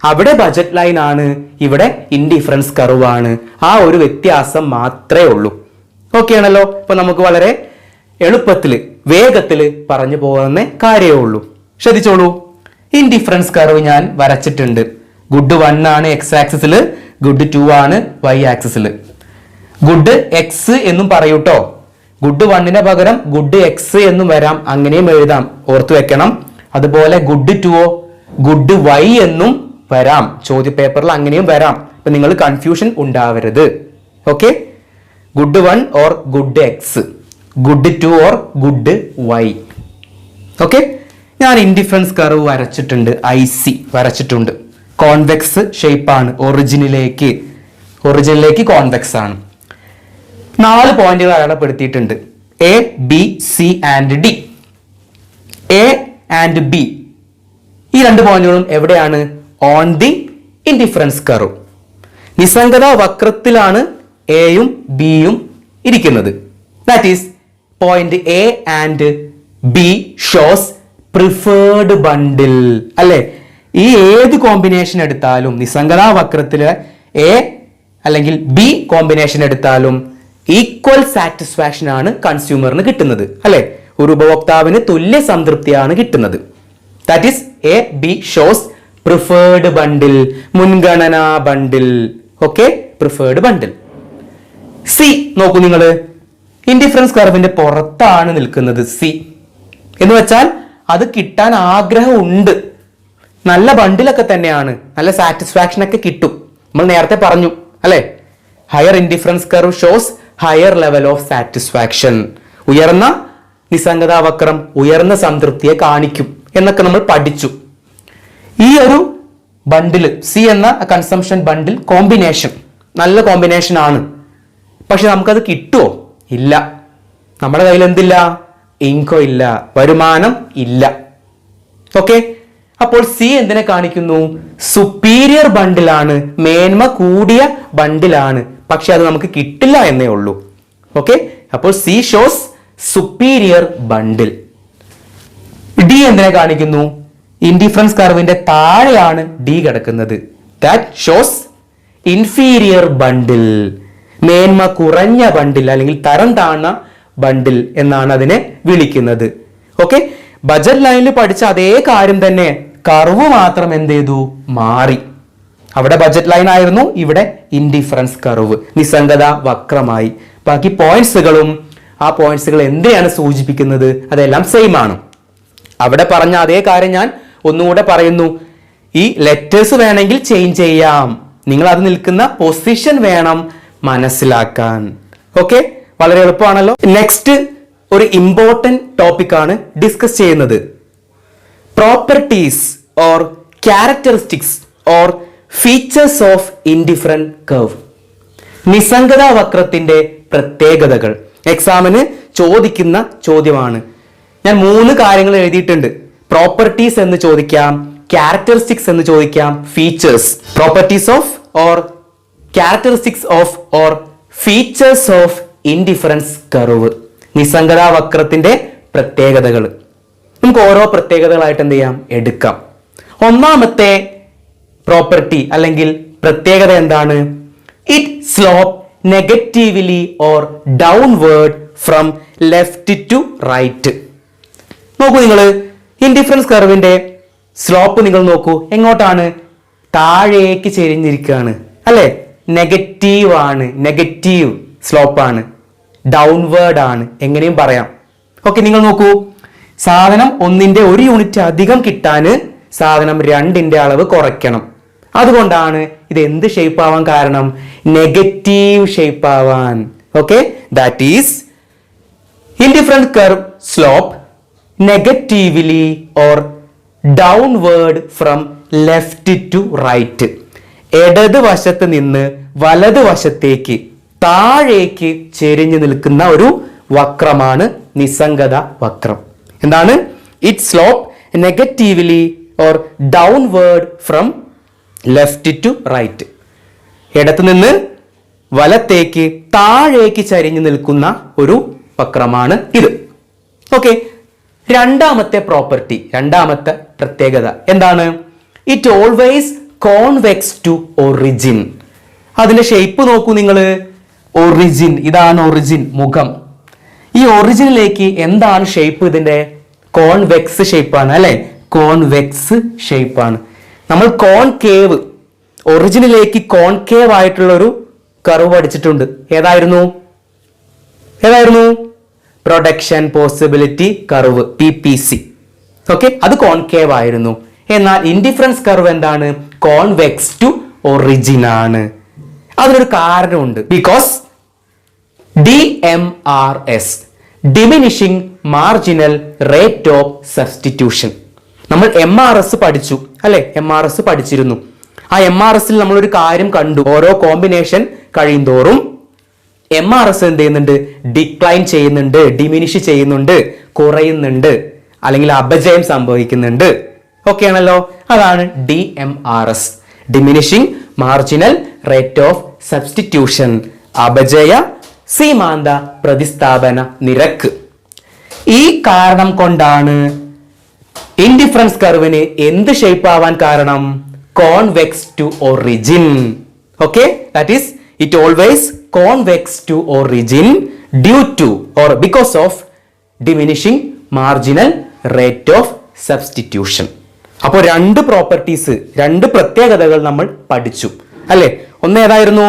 അവിടെ ബജറ്റ് ലൈൻ ആണ്, ഇവിടെ ഇൻഡിഫറൻസ് കർവ് ആണ്. ആ ഒരു വ്യത്യാസം മാത്രമേ ഉള്ളൂ. ഓക്കെ ആണല്ലോ. അപ്പൊ നമുക്ക് വളരെ എളുപ്പത്തിൽ വേഗത്തിൽ പറഞ്ഞു പോകുന്ന കാര്യമേ ഉള്ളൂ. ശ്രദ്ധിച്ചോളൂ. ഇൻഡിഫറൻസ് കർവ് ഞാൻ വരച്ചിട്ടുണ്ട്. ഗുഡ് 1 ആണ് എക്സ് ആക്സിസിൽ, ഗുഡ് 2 ആണ് വൈ ആക്സിസിൽ. ഗുഡ് എക്സ് എന്നും പറയൂട്ടോ. ഗുഡ് 1ന് പകരം ഗുഡ് എക്സ് എന്നും വരാം, അങ്ങനെയും എഴുതാം, ഓർത്തു വെക്കണം. അതുപോലെ ഗുഡ് 2 ഗുഡ് വൈ എന്നും വരാം, ചോദ്യ പേപ്പറിൽ അങ്ങനെയും വരാം. അപ്പൊ നിങ്ങൾ കൺഫ്യൂഷൻ ഉണ്ടാവരുത്. Okay, good 1 or good X, good 2 or good Y. Okay, ഞാൻ ഇൻഡിഫറൻസ് കർവ് വരച്ചിട്ടുണ്ട്, IC വരച്ചിട്ടുണ്ട്. കോൺവെക്സ് ഷേപ്പാണ്, ഒറിജിനിലേക്ക് കോൺവെക്സ് ആണ്. 4 പോയിന്റുകൾ അടയാളപ്പെടുത്തിയിട്ടുണ്ട്. A, B, C and D. A and B ഈ 2 പോയിന്റുകളും എവിടെയാണ്? On the indifference curve. നിസ്സംഗത വക്രത്തിലാണ് എയും ബിയും ഇരിക്കുന്നത്. That is point A and B shows preferred bundle അല്ലെ. ഈ ഏത് കോമ്പിനേഷൻ എടുത്താലും, നിസ്സംഗത വക്രത്തില് A അല്ലെങ്കിൽ B കോമ്പിനേഷൻ എടുത്താലും ഈക്വൽ സാറ്റിസ്ഫാക്ഷൻ ആണ് കൺസ്യൂമറിന് കിട്ടുന്നത് അല്ലെ. ഒരു ഉപഭോക്താവിന് തുല്യ സംതൃപ്തിയാണ് കിട്ടുന്നത്. That is A, B shows preferred bundle, മുൻഗണനാ bundle. Okay, preferred bundle. C നോക്കൂ നിങ്ങൾ, ഇൻഡിഫറൻസ് കർവിന്റെ പുറത്താണ് നിൽക്കുന്നത് സി എന്ന് വെച്ചാൽ അത് കിട്ടാൻ ആഗ്രഹമുണ്ട്. നല്ല ബണ്ടിലൊക്കെ തന്നെയാണ്, നല്ല സാറ്റിസ്ഫാക്ഷൻ ഒക്കെ കിട്ടും. നമ്മൾ നേരത്തെ പറഞ്ഞു അല്ലെ, higher indifference curve shows higher level of satisfaction. ഉയർന്ന നിസ്സംഗതാ വക്രം ഉയർന്ന സംതൃപ്തിയെ കാണിക്കും എന്നൊക്കെ നമ്മൾ പഠിച്ചു. ഈ ഒരു ബണ്ടില് സി എന്ന കൺസംഷൻ ബണ്ടിൽ കോമ്പിനേഷൻ നല്ല കോമ്പിനേഷൻ ആണ്. പക്ഷെ നമുക്കത് കിട്ടുമോ? ഇല്ല. നമ്മുടെ കയ്യിൽ എന്തില്ല? ഇൻകം ഇല്ല, വരുമാനം ഇല്ല. ഓക്കെ, അപ്പോൾ സി എന്തിനെ കാണിക്കുന്നു? സുപ്പീരിയർ ബണ്ടിലാണ്, മേന്മ കൂടിയ ബണ്ടിലാണ്, പക്ഷെ അത് നമുക്ക് കിട്ടില്ല എന്നേ ഉള്ളൂ. ഓക്കെ, അപ്പോൾ സി ഷോസ് സുപ്പീരിയർ ബണ്ടിൽ. ഡി എന്തിനെ കാണിക്കുന്നു? ഇൻഡിഫറൻസ് കർവിന്റെ താഴെയാണ് ഡി കിടക്കുന്നത്. ദാറ്റ് ഷോസ് ഇൻഫീരിയർ ബണ്ടിൽ, മേന്മ കുറഞ്ഞ ബണ്ടിൽ അല്ലെങ്കിൽ തരം താഴ്ന്ന ബണ്ടിൽ എന്നാണ് അതിനെ വിളിക്കുന്നത്. ഓക്കെ, ബജറ്റ് ലൈനിൽ പഠിച്ച അതേ കാര്യം തന്നെ, കർവ് മാത്രം എന്ത് ചെയ്തു? മാറി. അവിടെ ബജറ്റ് ലൈൻ ആയിരുന്നു, ഇവിടെ ഇൻഡിഫറൻസ് കർവ്, നിസ്സംഗത വക്രമായി. ബാക്കി പോയിന്റ്സുകളും ആ പോയിന്റ്സുകൾ എന്തിനാണ് സൂചിപ്പിക്കുന്നത് അതെല്ലാം സെയിം ആണ്. അവിടെ പറഞ്ഞ അതേ കാര്യം ഞാൻ ഒന്നുകൂടെ പറയുന്നു. ഈ ലെറ്റേഴ്സ് വേണമെങ്കിൽ ചേഞ്ച് ചെയ്യാം, നിങ്ങൾ അത് നിൽക്കുന്ന പൊസിഷൻ വേണം മനസ്സിലാക്കാൻ. ഓക്കെ, വളരെ എളുപ്പമാണല്ലോ. നെക്സ്റ്റ് ഒരു ഇമ്പോർട്ടന്റ് ടോപ്പിക് ആണ് ഡിസ്കസ് ചെയ്യുന്നത്. Properties or characteristics or features of indifferent curve. നിസ്സംഗതാ വക്രത്തിന്റെ പ്രത്യേകതകൾ എക്സാമിന് ചോദിക്കുന്ന ചോദ്യമാണ്. ഞാൻ 3 കാര്യങ്ങൾ എഴുതിയിട്ടുണ്ട്. പ്രോപ്പർട്ടീസ് എന്ന് ചോദിക്കാം, ക്യാരക്ടറിസ്റ്റിക്സ് എന്ന് ചോദിക്കാം, features. Properties of or characteristics of or features of indifference curve. നിസ്സംഗതാ വക്രത്തിന്റെ പ്രത്യേകതകൾ. നമുക്ക് ഓരോ പ്രത്യേകതകളായിട്ട് എന്ത് ചെയ്യാം? എടുക്കാം. ഒന്നാമത്തെ പ്രോപ്പർട്ടി അല്ലെങ്കിൽ പ്രത്യേകത എന്താണ്? It slope negatively or downward from left to right. നോക്കൂ നിങ്ങൾ, ഇൻഡിഫറൻസ് കർവിന്റെ സ്ലോപ്പ് നിങ്ങൾ നോക്കൂ, എങ്ങോട്ടാണ്? താഴേക്ക് ചെരിഞ്ഞിരിക്കുകയാണ് അല്ലെ. നെഗറ്റീവ് ആണ്, നെഗറ്റീവ് സ്ലോപ്പാണ്, ഡൗൺവേർഡ് ആണ്, എങ്ങനെയും പറയാം. ഓക്കെ, നിങ്ങൾ നോക്കൂ, സാധനം 1ന്റെ 1 യൂണിറ്റ് അധികം കിട്ടാന് സാധനം 2ന്റെ അളവ് കുറയ്ക്കണം. അതുകൊണ്ടാണ് ഇത് എന്ത് ഷേപ്പ് ആവാൻ കാരണം? നെഗറ്റീവ് ഷേപ്പ് ആവാൻ. Okay, that is indifferent curve slope negatively or downward from left to right. ഇടത് വശത്ത് നിന്ന് വലത് വശത്തേക്ക് താഴേക്ക് ചെരിഞ്ഞു നിൽക്കുന്ന ഒരു വക്രമാണ് നിസ്സംഗത വക്രം. എന്താണ്? It slope negatively or downward from left to right. ഇടത്തു നിന്ന് വലത്തേക്ക് താഴേക്ക് ചരിഞ്ഞു നിൽക്കുന്ന ഒരു വക്രമാണ് ഇത്. ഓക്കെ, രണ്ടാമത്തെ പ്രോപ്പർട്ടി, രണ്ടാമത്തെ പ്രത്യേകത എന്താണ്? It always convex to origin. അതിന്റെ ഷേപ്പ് നോക്കൂ നിങ്ങൾ. ഒറിജിൻ, ഇതാണ് ഒറിജിൻ, മുഖം. ഈ ഒറിജിനിലേക്ക് എന്താണ് ഷേപ്പ്? ഇതിന്റെ കോൺവെക്സ് ഷേപ്പാണ് അല്ലെ? കോൺവെക്സ് ഷേപ്പാണ്. നമ്മൾ കോൺകേവ്, ഒറിജിനിലേക്ക് കോൺകേവ് ആയിട്ടുള്ള ഒരു കർവ് പഠിച്ചിട്ടുണ്ട്. ഏതായിരുന്നു? Production possibility curve, PPC. Okay, അത് കോൺകേവ് ആയിരുന്നു. എന്നാൽ ഇൻഡിഫറൻസ് കർവ് എന്താണ്? കോൺവെക്സ് ടു ഒറിജിൻ ആണ്. അതിനൊരു കാരണമുണ്ട്. Because DMRS, diminishing marginal rate of substitution. നമ്മൾ MRS പഠിച്ചു അല്ലെ? MRS പഠിച്ചിരുന്നു. ആ MRSൽ നമ്മൾ ഒരു കാര്യം കണ്ടു. ഓരോ കോമ്പിനേഷൻ കഴിയുന്തോറും MRS എന്ത് ചെയ്യുന്നുണ്ട്? ഡിക്ലൈൻ ചെയ്യുന്നുണ്ട്, ഡിമിനിഷ് ചെയ്യുന്നുണ്ട്, കുറയുന്നുണ്ട്, അല്ലെങ്കിൽ അപജയം സംഭവിക്കുന്നുണ്ട്. ഓക്കെ ആണല്ലോ? അതാണ് DMRS, diminishing marginal rate of substitution, അപജയ സീമാന്ത പ്രതിസ്ഥാപന നിരക്ക്. ഈ കാരണം കൊണ്ടാണ് ഇൻഡിഫറൻസ് കർവിന് എന്ത് ഷേപ്പ് ആവാൻ കാരണം? Convex to origin. Okay, that is it always convex to origin due to or because of diminishing marginal rate of substitution. അപ്പോൾ രണ്ട് പ്രോപ്പർട്ടീസ്, രണ്ട് പ്രത്യേകതകൾ നമ്മൾ പഠിച്ചു അല്ലെ? ഒന്ന് ഏതായിരുന്നു?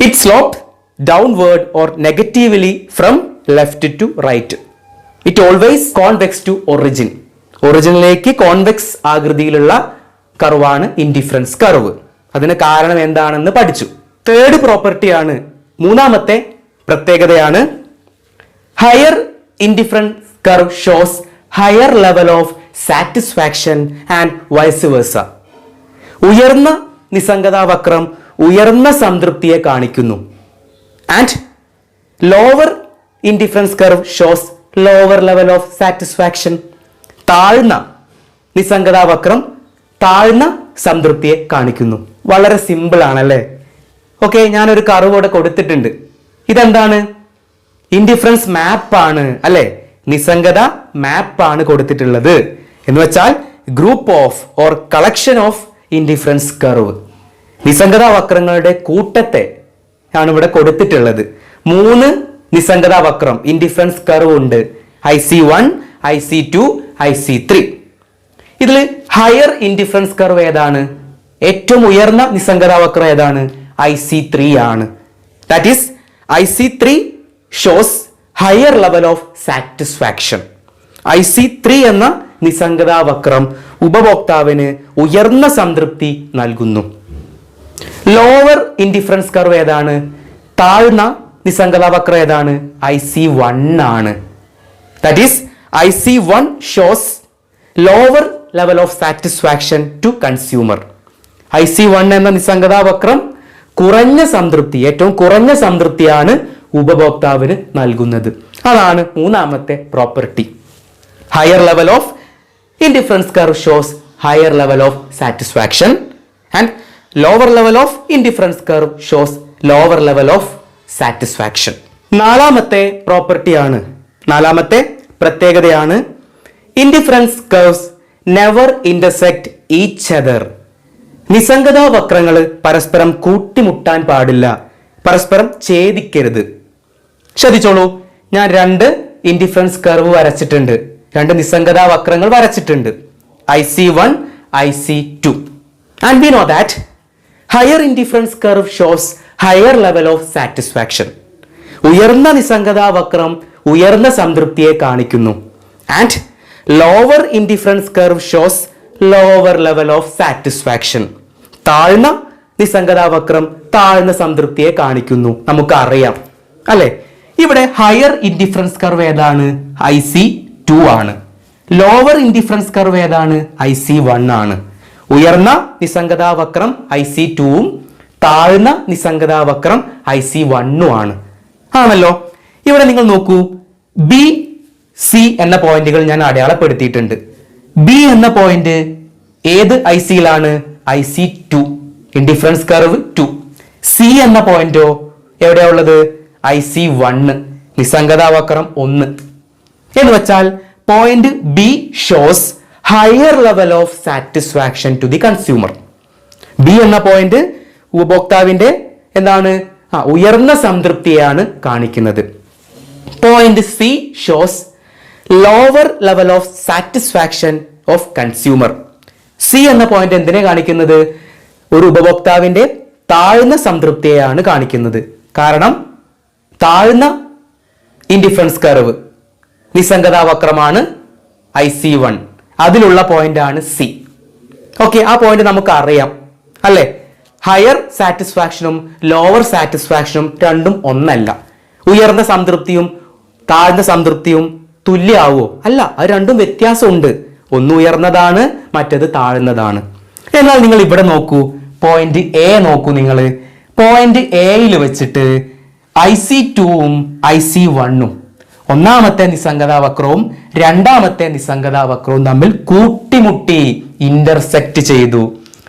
It slope downward or negatively from left to right. It always convex to origin. ഒറിജിനിലേക്ക് കോൺവെക്സ് ആകൃതിയിലുള്ള കർവാണ് ഇൻഡിഫറൻസ് കർവ്. അതിന് കാരണം എന്താണെന്ന് പഠിച്ചു. തേർഡ് പ്രോപ്പർട്ടിയാണ്, മൂന്നാമത്തെ പ്രത്യേകതയാണ് higher indifference curve shows higher level of satisfaction and vice versa. ഉയർന്ന നിസ്സംഗതാ വക്രം ഉയർന്ന സംതൃപ്തിയെ കാണിക്കുന്നു. And lower indifference curve shows lower level of satisfaction. താഴ്ന്ന നിസ്സംഗതാ വക്രം താഴ്ന്ന സംതൃപ്തിയെ കാണിക്കുന്നു. വളരെ സിമ്പിൾ ആണല്ലേ? ഓക്കെ, ഞാനൊരു കർവ് ഇവിടെ കൊടുത്തിട്ടുണ്ട്. ഇതെന്താണ്? ഇൻഡിഫറൻസ് മാപ്പ് ആണ് അല്ലെ? നിസ്സംഗത മാപ്പ് ആണ് കൊടുത്തിട്ടുള്ളത്. എന്ന് വെച്ചാൽ group of or collection of indifference curve, നിസ്സംഗതാ വക്രങ്ങളുടെ കൂട്ടത്തെ ആണ് ഇവിടെ കൊടുത്തിട്ടുള്ളത്. 3 നിസ്സംഗതാ വക്രം ഇൻഡിഫറൻസ് കർവ് ഉണ്ട്. IC1, IC2, IC3. ഇതിൽ ഹയർ ഇൻഡിഫറൻസ് കർവ് ഏതാണ്? ഏറ്റവും ഉയർന്ന നിസ്സംഗതാ വക്രം ഏതാണ്? IC3 ആണ്. That is IC3 shows higher level of satisfaction. IC3 എന്ന നിസ്സംഗതാ വക്രം ഉപഭോക്താവിന് ഉയർന്ന സംതൃപ്തി നൽകുന്നു. ലോവർ ഇൻഡിഫറൻസ് കർവ് ഏതാണ്? താഴ്ന്ന നിസ്സംഗതാ വക്രം ഏതാണ്? IC1 ആണ്. That is IC1 shows lower level of satisfaction to consumer. IC1 എന്ന നിസ്സംഗതാ വക്രം കുറഞ്ഞ സംതൃപ്തി, ഏറ്റവും കുറഞ്ഞ സംതൃപ്തിയാണ് ഉപഭോക്താവിന് നൽകുന്നത്. അതാണ് മൂന്നാമത്തെ property. Higher level of indifference curve shows higher level of satisfaction and lower level of indifference curve shows lower level of satisfaction. നാലാമത്തെ പ്രോപ്പർട്ടിയാണ്, നാലാമത്തെ പ്രത്യേകതയാണ് indifference curves never intersect each other. നിസ്സംഗതാ വക്രങ്ങൾ പരസ്പരം കൂട്ടിമുട്ടാൻ പാടില്ല, പരസ്പരം ഛേദിക്കരുത്. ശ്രദ്ധിച്ചോളൂ, ഞാൻ 2 ഇൻഡിഫറൻസ് കർവ് വരച്ചിട്ടുണ്ട്, 2 നിസ്സംഗതാ വക്രങ്ങൾ വരച്ചിട്ടുണ്ട്. IC1, IC2. And we know that higher indifference curve shows higher level of satisfaction. ഉയർന്ന നിസ്സംഗതാ വക്രം ഉയർന്ന സംതൃപ്തിയെ കാണിക്കുന്നു. And lower indifference curve shows lower level of satisfaction. താഴ്ന്ന നിസ്സംഗതാവക്രം താഴ്ന്ന സംതൃപ്തിയെ കാണിക്കുന്നു, നമുക്കറിയാം അല്ലെ. ഇവിടെ ഹയർ ഇൻഡിഫറൻസ് കർവ് ഏതാണ്? IC2 ആണ്. ലോവർ ഇൻഡിഫറൻസ് കർവ് ഏതാണ്? IC1 ആണ്. ഉയർന്ന നിസ്സംഗതാവക്രം IC2ഉം താഴ്ന്ന നിസ്സംഗതാവക്രം IC1ഉം ആണ്. ആണല്ലോ. ഇവിടെ നിങ്ങൾ നോക്കൂ, B, C എന്ന പോയിന്റുകൾ ഞാൻ അടയാളപ്പെടുത്തിയിട്ടുണ്ട്. B എന്ന പോയിന്റ് ഏത് IC-യിലാണ്? IC2, indifference curve 2. C എന്ന പോയിന്റോ എവിടെയാ ഉള്ളത്? IC1, നിസ്സംഗതാവക്രം 1. എന്ന് വെച്ചാൽ point B shows higher level of satisfaction to the consumer. B എന്ന പോയിന്റ് ഉപഭോക്താവിന്റെ എന്താണ്? ഉയർന്ന സംതൃപ്തിയാണ് കാണിക്കുന്നത്. Point C shows lower level of satisfaction of consumer. C എന്ന പോയിന്റ് എന്തിനെ കാണിക്കുന്നത്? ഒരു ഉപഭോക്താവിന്റെ താഴ്ന്ന സംതൃപ്തിയെയാണ് കാണിക്കുന്നത്. കാരണം താഴ്ന്ന ഇൻഡിഫറൻസ് കർവ് നിസ്സംഗതാവക്രമാണ് IC1, അതിലുള്ള പോയിന്റ് ആണ് C. ഓക്കെ, ആ പോയിന്റ് നമുക്ക് അറിയാം അല്ലെ. ഹയർ സാറ്റിസ്ഫാക്ഷനും ലോവർ സാറ്റിസ്ഫാക്ഷനും രണ്ടും ഒന്നല്ല. ഉയർന്ന സംതൃപ്തിയും താഴ്ന്ന സംതൃപ്തിയും തുല്യാവോ? അല്ല, അത് രണ്ടും വ്യത്യാസമുണ്ട്. ഒന്ന് ഉയർന്നതാണ്, മറ്റത് താഴ്ന്നതാണ്. എന്നാൽ നിങ്ങൾ ഇവിടെ നോക്കൂ, പോയിന്റ് A നോക്കൂ. നിങ്ങൾ പോയിന്റ് Aയിൽ വെച്ചിട്ട് IC2ഉം IC1ഉം ഒന്നാമത്തെ നിസ്സംഗതാവക്രവും രണ്ടാമത്തെ നിസ്സംഗതാവക്രവും തമ്മിൽ കൂട്ടിമുട്ടി, ഇന്റർസെക്ട് ചെയ്തു.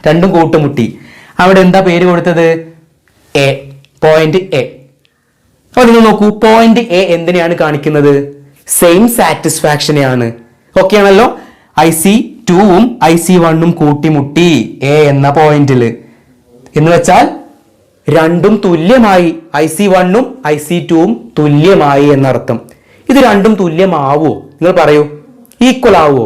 രണ്ടും കൂട്ടുമുട്ടി. അവിടെ എന്താ പേര് കൊടുത്തത്? A, point A. അപ്പൊ നിങ്ങൾ നോക്കൂ, പോയിന്റ് A എന്തിനെയാണ് കാണിക്കുന്നത്? സെയിം സാറ്റിസ്ഫാക്ഷനെയാണ്. ഓക്കെ ആണല്ലോ. IC2ഉം IC1ഉം കൂട്ടിമുട്ടി A എന്ന പോയിന്റില്. എന്ന് വെച്ചാൽ രണ്ടും തുല്യമായി. IC1ഉം IC2ഉം തുല്യമായി എന്നർത്ഥം. ഇത് രണ്ടും തുല്യമാവോ? നിങ്ങൾ പറയൂ, ഈക്വൽ ആവോ?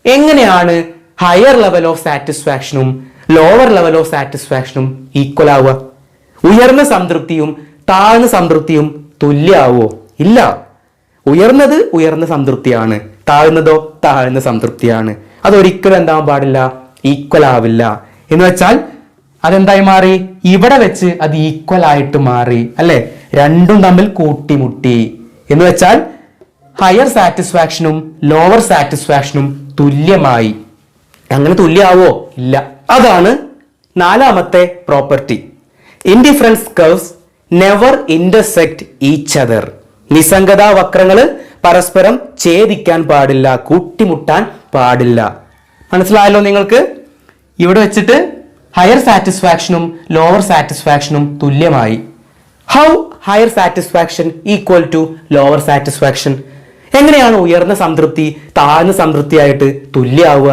എങ്ങനെയാണ് ഹയർ ലെവൽ ഓഫ് സാറ്റിസ്ഫാക്ഷനും ലോവർ ലെവൽ ഓഫ് സാറ്റിസ്ഫാക്ഷനും ഈക്വൽ ആവുക? ഉയർന്ന സംതൃപ്തിയും താഴ്ന്ന സംതൃപ്തിയും തുല്യാവോ? ഇല്ല. ഉയർന്നത് ഉയർന്ന സംതൃപ്തിയാണ്, താഴ്ന്നതോ താഴ്ന്ന സംതൃപ്തിയാണ്. അതൊരിക്കലും എന്താവാൻ പാടില്ല? ഈക്വൽ ആവില്ല. എന്ന് വെച്ചാൽ അതെന്തായി മാറി? ഇവിടെ വെച്ച് അത് ഈക്വൽ ആയിട്ട് മാറി അല്ലെ. രണ്ടും തമ്മിൽ കൂട്ടിമുട്ടി. എന്ന് വെച്ചാൽ ഹയർ സാറ്റിസ്ഫാക്ഷനും ലോവർ സാറ്റിസ്ഫാക്ഷനും തുല്യമായി. അങ്ങനെ തുല്യാവോ? ഇല്ല. അതാണ് നാലാമത്തെ property. Indifference curves never intersect each other. നിസ്സംഗതാവക്രങ്ങൾ പരസ്പരം ഛേദിക്കാൻ പാടില്ല, കൂട്ടിമുട്ടാൻ പാടില്ല. മനസ്സിലായല്ലോ നിങ്ങൾക്ക്? ഇവിടെ വെച്ചിട്ട് ഹയർ സാറ്റിസ്ഫാക്ഷനും ലോവർ സാറ്റിസ്ഫാക്ഷനും തുല്യമായി. How higher satisfaction equal to lower satisfaction? എങ്ങനെയാണ് ഉയർന്ന സംതൃപ്തി താഴ്ന്ന സംതൃപ്തിയായിട്ട് തുല്യാവുക?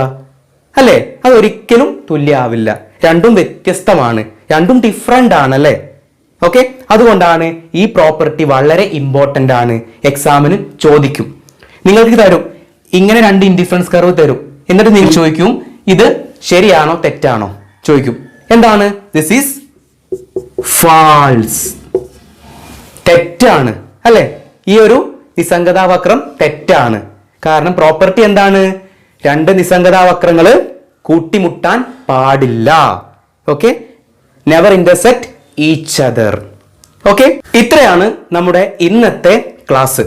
അല്ലെ, അതൊരിക്കലും തുല്യാവില്ല. രണ്ടും വ്യത്യസ്തമാണ്, രണ്ടും ഡിഫറെന്റ് ആണ് അല്ലെ. ഓക്കെ, അതുകൊണ്ടാണ് ഈ പ്രോപ്പർട്ടി വളരെ ഇമ്പോർട്ടന്റ് ആണ്. എക്സാമിന് ചോദിക്കും. നിങ്ങൾക്ക് തരും ഇങ്ങനെ രണ്ട് ഇൻഡിഫറൻസ് കർവ് തരും. എന്നിട്ട് നിങ്ങൾ ചോദിക്കും ഇത് ശരിയാണോ തെറ്റാണോ ചോദിക്കും. എന്താണ്? ദിസ് ഈസ് ഫാൾസ്, തെറ്റാണ് അല്ലെ. ഈ ഒരു നിസ്സംഗതാവക്രം തെറ്റാണ്. കാരണം പ്രോപ്പർട്ടി എന്താണ്? രണ്ട് നിസ്സംഗതാവക്രങ്ങൾ കൂട്ടിമുട്ടാൻ പാടില്ല. Okay, never intersect each other. Okay, ഇത്രയാണ് നമ്മുടെ ഇന്നത്തെ ക്ലാസ്.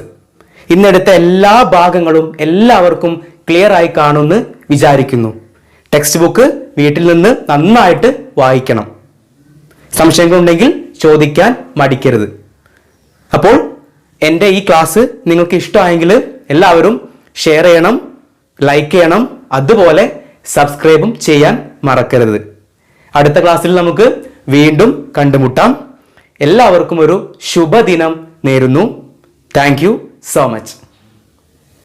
ഇന്നെടുത്ത എല്ലാ ഭാഗങ്ങളും എല്ലാവർക്കും ക്ലിയർ ആയി കാണുമെന്ന് വിചാരിക്കുന്നു. ടെക്സ്റ്റ് ബുക്ക് വീട്ടിൽ നിന്ന് നന്നായിട്ട് വായിക്കണം. സംശയങ്ങളുണ്ടെങ്കിൽ ചോദിക്കാൻ മടിക്കരുത്. അപ്പോൾ എൻ്റെ ഈ ക്ലാസ് നിങ്ങൾക്ക് ഇഷ്ടമായെങ്കിൽ എല്ലാവരും ഷെയർ ചെയ്യണം, ലൈക്ക് ചെയ്യണം, അതുപോലെ സബ്സ്ക്രൈബും ചെയ്യാൻ മറക്കരുത്. അടുത്ത ക്ലാസ്സിൽ നമുക്ക് വീണ്ടും കണ്ടുമുട്ടാം. എല്ലാവർക്കും ഒരു ശുഭദിനം നേരുന്നു. Thank you so much.